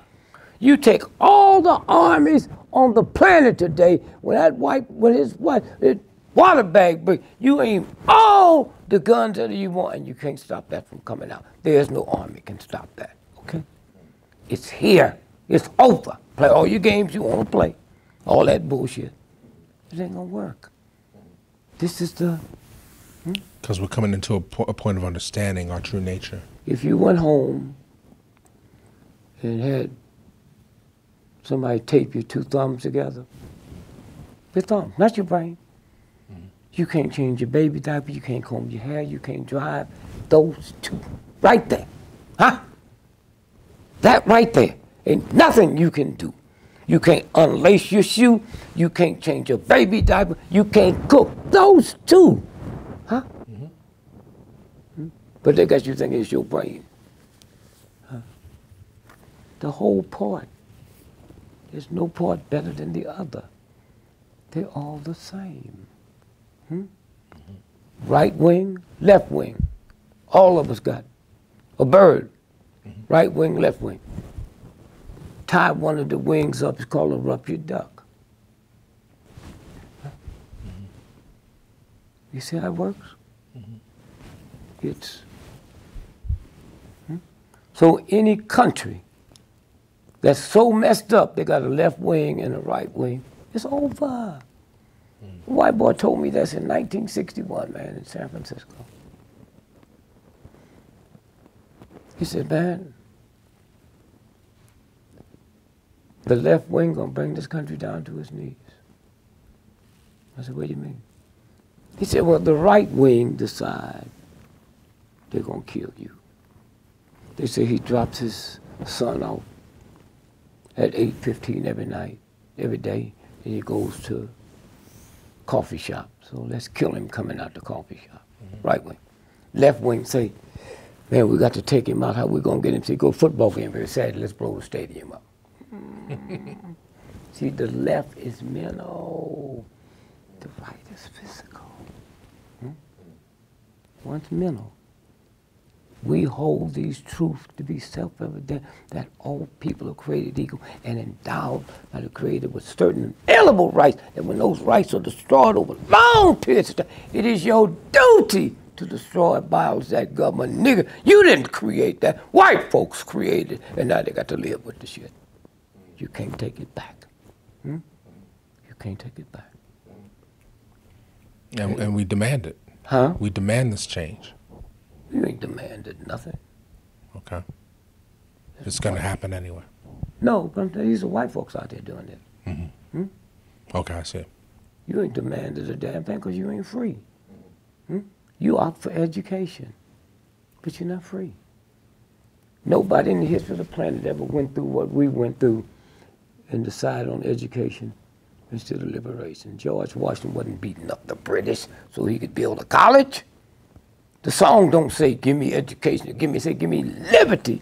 You take all the armies on the planet today, when his water bag breaks, you aim all the guns that you want, and you can't stop that from coming out. There's no army can stop that, okay? It's here, it's over. Play all your games you want to play, all that bullshit. It ain't gonna work. This is the... Because we're coming into a point of understanding our true nature. If you went home and had somebody tape your two thumbs together, your thumb, not your brain. You can't change your baby diaper, you can't comb your hair, you can't drive. Those two, right there, huh? That right there, ain't nothing you can do. You can't unlace your shoe, you can't change your baby diaper, you can't cook. Those two, huh? But they got you thinking it's your brain. Huh? The whole part. There's no part better than the other. They're all the same. Right wing, left wing. All of us got a bird. Right wing, left wing. Tie one of the wings up, it's called a ruptured duck. You see how it works? It's... So any country that's so messed up, they got a left wing and a right wing, it's over. A white boy told me this in 1961, man, in San Francisco. He said, man, the left wing gonna bring this country down to its knees. I said, what do you mean? He said, well, the right wing decide they're gonna kill you. They say he drops his son off at 8:15 every night, every day, and he goes to coffee shop. So let's kill him coming out the coffee shop. Right wing. Left wing say, man, we got to take him out. How we gonna get him to go football game very Saturday? Let's blow the stadium up. See, the left is mental, the right is physical. One's mental. We hold these truths to be self-evident that all people are created equal and endowed by the Creator with certain inalienable rights, and when those rights are destroyed over long periods of time, it is your duty to destroy violence that government. Nigga, you didn't create that. White folks created it, and now they got to live with the shit. You can't take it back. You can't take it back. And we demand it. Huh? We demand this change. You ain't demanded nothing. Okay. It's going to happen anyway. No, but these are white folks out there doing it. Okay, I see. You ain't demanded a damn thing because you ain't free. You opt for education, but you're not free. Nobody in the history of the planet ever went through what we went through and decided on education instead of liberation. George Washington wasn't beating up the British so he could build a college. The song don't say, give me education, say, give me liberty,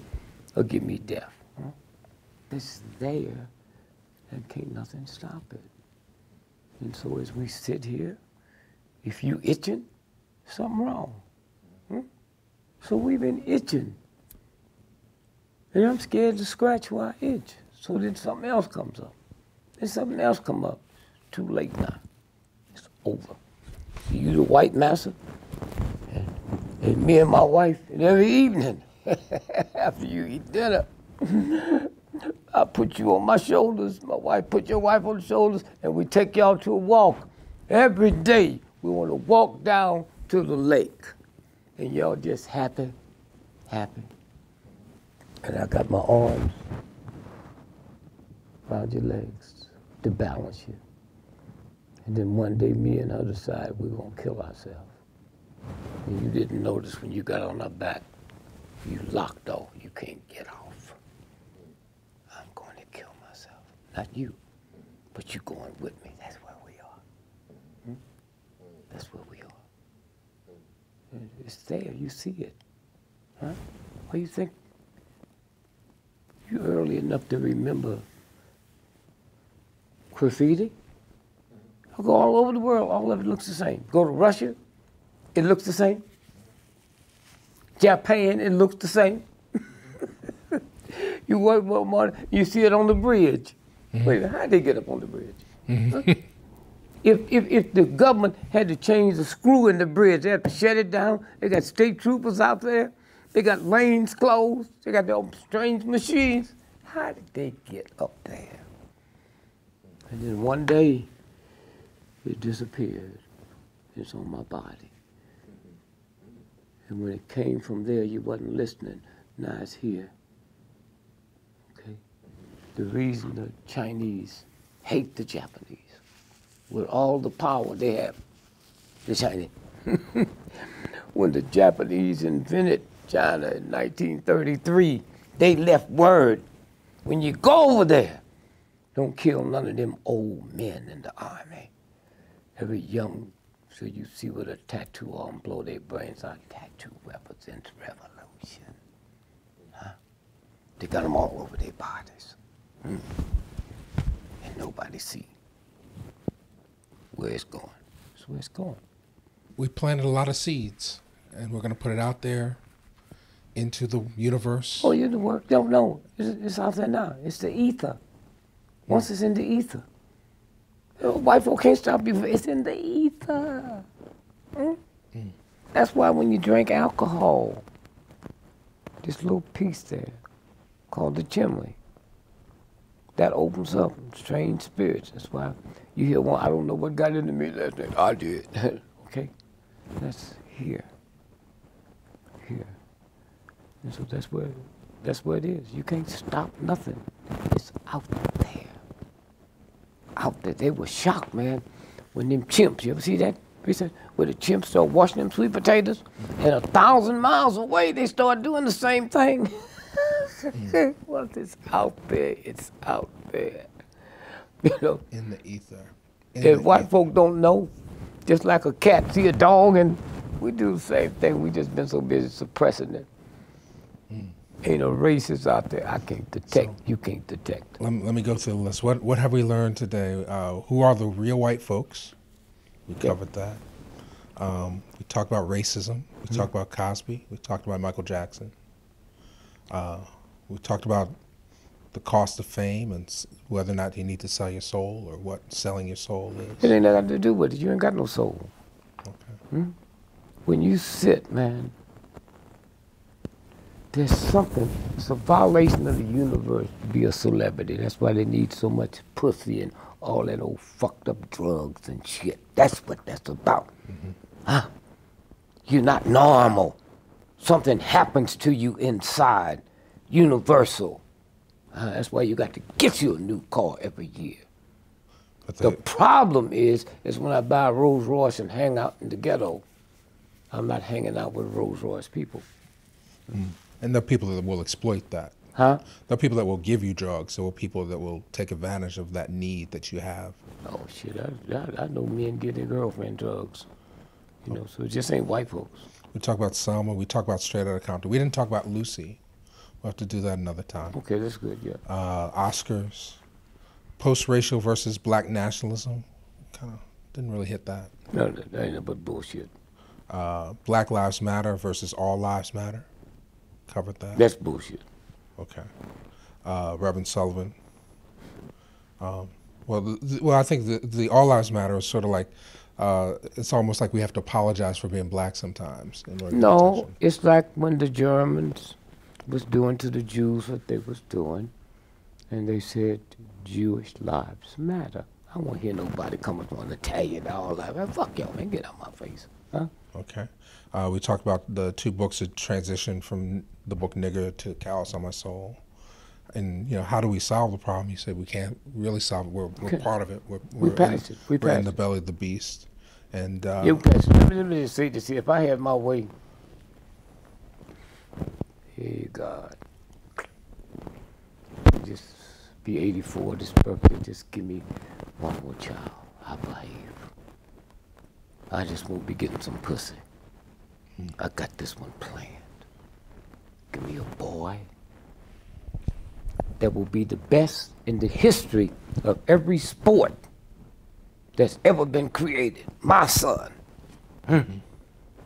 or give me death. Huh? It's there, and can't nothing stop it. And so as we sit here, if you itching, something wrong. Huh? So we've been itching. And I'm scared to scratch where I itch. So then something else comes up. Then something else come up. Too late now. It's over. You the white massa, and me and my wife, and every evening, after you eat dinner, I put you on my shoulders, my wife put your wife on the shoulders, and we take y'all to a walk. Every day, we want to walk down to the lake. And y'all just happy, happy. And I got my arms around your legs to balance you. And then one day, me and the other side, we're gonna kill ourselves. And you didn't notice when you got on our back, you locked off, you can't get off. I'm going to kill myself. Not you, but you going with me. That's where we are. Hmm? That's where we are. It's there, you see it. Huh? What do you think? You're early enough to remember graffiti. I go all over the world, all of it looks the same. Go to Russia, it looks the same. Japan, it looks the same. You work more, you see it on the bridge. Mm-hmm. Wait a minute, how'd they get up on the bridge? Mm-hmm. Huh? If the government had to change the screw in the bridge, they had to shut it down. They got state troopers out there. They got lanes closed. They got their strange machines. How did they get up there? And then one day, it disappeared. It's on my body. And when it came from there, you wasn't listening. Now it's here. Okay? The reason the Chinese hate the Japanese, with all the power they have, the Chinese. When the Japanese invented China in 1933, they left word, when you go over there, don't kill none of them old men in the army. Every young, so you see with a tattoo on, blow their brains out. Tattoo represents revolution. Huh? They got them all over their bodies. And nobody see where it's going. That's where it's going. We planted a lot of seeds, and we're going to put it out there into the universe. Oh, you the work? No. It's out there now. It's the ether. Once it's in the ether. White folk can't stop you. It's in the ether. That's why when you drink alcohol, this little piece there called the chimney, that opens up strange spirits. That's why you hear one, I don't know what got into me last night. I did. Okay? That's here. Here. And so that's where it is. You can't stop nothing. It's out there. Out there. They were shocked, man, when them chimps, you ever see that? Where the chimps start washing them sweet potatoes, and 1,000 miles away they start doing the same thing. Well, it's out there. It's out there. You know. In the ether. And white folk don't know. Just like a cat see a dog, and we do the same thing. We just been so busy suppressing it. Ain't no racists out there I can't detect. So, you can't detect. Let me go through the list. What have we learned today? Who are the real white folks? We covered that. We talked about racism. We talked about Cosby. We talked about Michael Jackson. We talked about the cost of fame and whether or not you need to sell your soul or what selling your soul is. It ain't nothing to do with it. You ain't got no soul. Okay. When you sit, man, there's something, it's a violation of the universe to be a celebrity. That's why they need so much pussy and all that old fucked up drugs and shit. That's what that's about. Huh? You're not normal. Something happens to you inside. Universal. That's why you got to get you a new car every year. The problem is when I buy a Rolls Royce and hang out in the ghetto, I'm not hanging out with Rolls Royce people. And there are people that will exploit that. Huh? There are people that will give you drugs. There are people that will take advantage of that need that you have. Oh, shit. I know men give their girlfriend drugs. You know, so it just ain't white folks. We talk about Selma. We talk about Straight Outta Compton. We didn't talk about Lucy. We'll have to do that another time. Okay, that's good, yeah. Oscars. Post-racial versus black nationalism. Kind of didn't really hit that. No, that ain't no but bullshit. Black Lives Matter versus All Lives Matter. Covered that. That's bullshit. Okay. Reverend Sullivan. Well, I think the All Lives Matter is sort of like, it's almost like we have to apologize for being black sometimes. No, it's like when the Germans was doing to the Jews what they was doing, and they said Jewish lives matter. I don't want to hear nobody coming from an Italian all that. Man, fuck y'all, man, get out my face. Huh? Okay. We talked about the 2 books that transitioned from the book Nigger to Callus on My Soul. And, you know, how do we solve the problem? You said we can't really solve it. We're part of it. We're passed it. We're in the belly of the beast. And you passed it. Let me just say this here. If I had my way, hey, God, just be 84 this birthday. Just give me one more child. I behave. I just won't be getting some pussy. I got this one planned. Give me a boy that will be the best in the history of every sport that's ever been created. My son.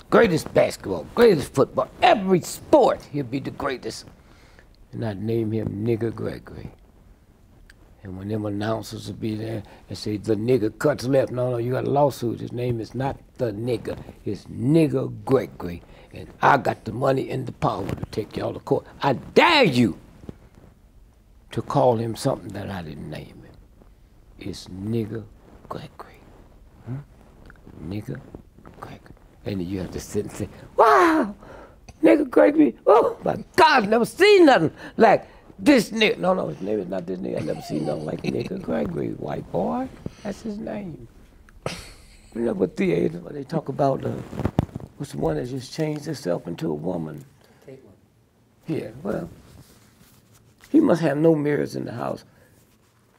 Greatest basketball, greatest football, every sport, he'll be the greatest. And I'd name him Nigger Gregory. And when them announcers will be there and say, the nigger cuts left, no, you got a lawsuit. His name is not the nigger, it's Nigger Gregory. And I got the money and the power to take y'all to court. I dare you to call him something that I didn't name him. It's Nigger Gregory. Nigger Gregory. And then you have to sit and say, wow, Nigger Gregory, oh my God, I've never seen nothing like this nigga. No, his name is not this nigga. I've never seen nothing like Nigger Gregory, white boy. That's his name. You know what theater, where they talk about what's the one that just changed herself into a woman? Caytlin. Yeah, well, he must have no mirrors in the house.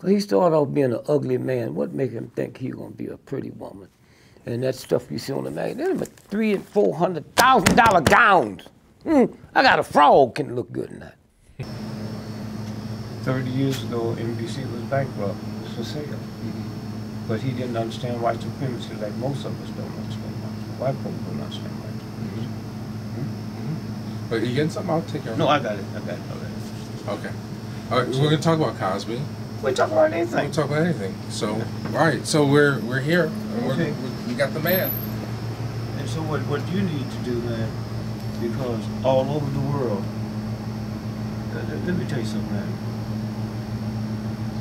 He started off being an ugly man. What make him think he's gonna be a pretty woman? And that stuff you see on the magazine, they're $300,000 and $400,000 gowns. I got a frog can look good in that. 30 years ago, NBC was bankrupt. It was for sale. But he didn't understand white supremacy like most of us don't understand. White folks don't understand white supremacy. But you getting something? I'll take care of it. No, I got it already. Okay. All right, so we're going to talk about Cosby. We talk about anything. We talk about anything. So, all right, so we're here. And we got the man. And so what you need to do, man, because all over the world, let me tell you something, man.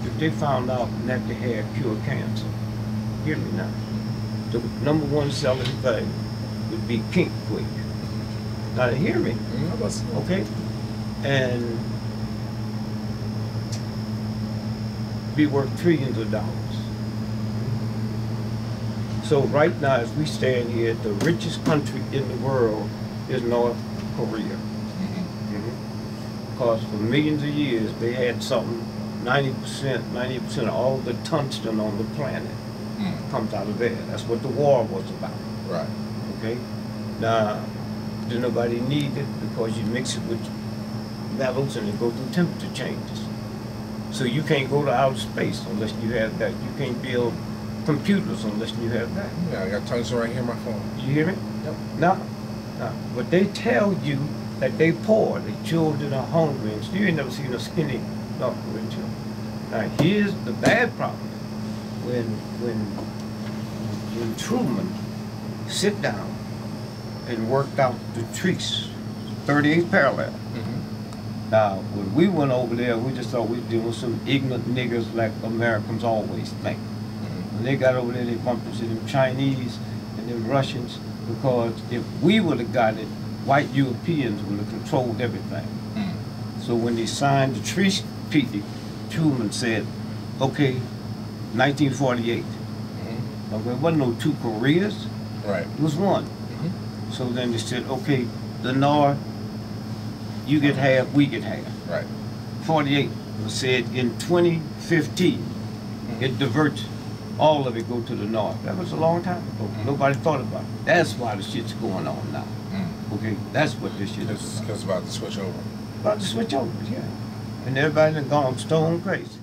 If they found out that they had cured cancer, hear me now, the #1 selling thing would be Pink Queen. Now hear me, okay? And be worth trillions of dollars. So right now, as we stand here, the richest country in the world is North Korea. Because for millions of years, they had something, 90% of all the tungsten on the planet comes out of there. That's what the war was about. Right. Okay? Now, did nobody need it because you mix it with metals and it goes through temperature changes. So you can't go to outer space unless you have that. You can't build computers unless you have that. Yeah, I got tungsten right here on my phone. You hear me? Yep. No. But they tell you that they poor, the children are hungry, and you ain't never seen a skinny North Korean child. Now here's the bad problem. When Truman sit down and worked out the trees, 38th parallel. Now, when we went over there, we just thought we were dealing with some ignorant niggers like Americans always think. When they got over there, they bumped into them Chinese and them Russians, because if we would have got it, white Europeans would have controlled everything. So when they signed the treaty, Truman said, okay, 1948. Okay, there wasn't no 2 Koreas. Right. It was one. So then they said, okay, the North You get half, we get half. Right. 48 was said in 2015. It diverts. All of it go to the north. That was a long time ago. Nobody thought about it. That's why the shit's going on now. Okay, that's what this shit is. It's about to switch over. About to switch over, yeah. And everybody done gone stone crazy.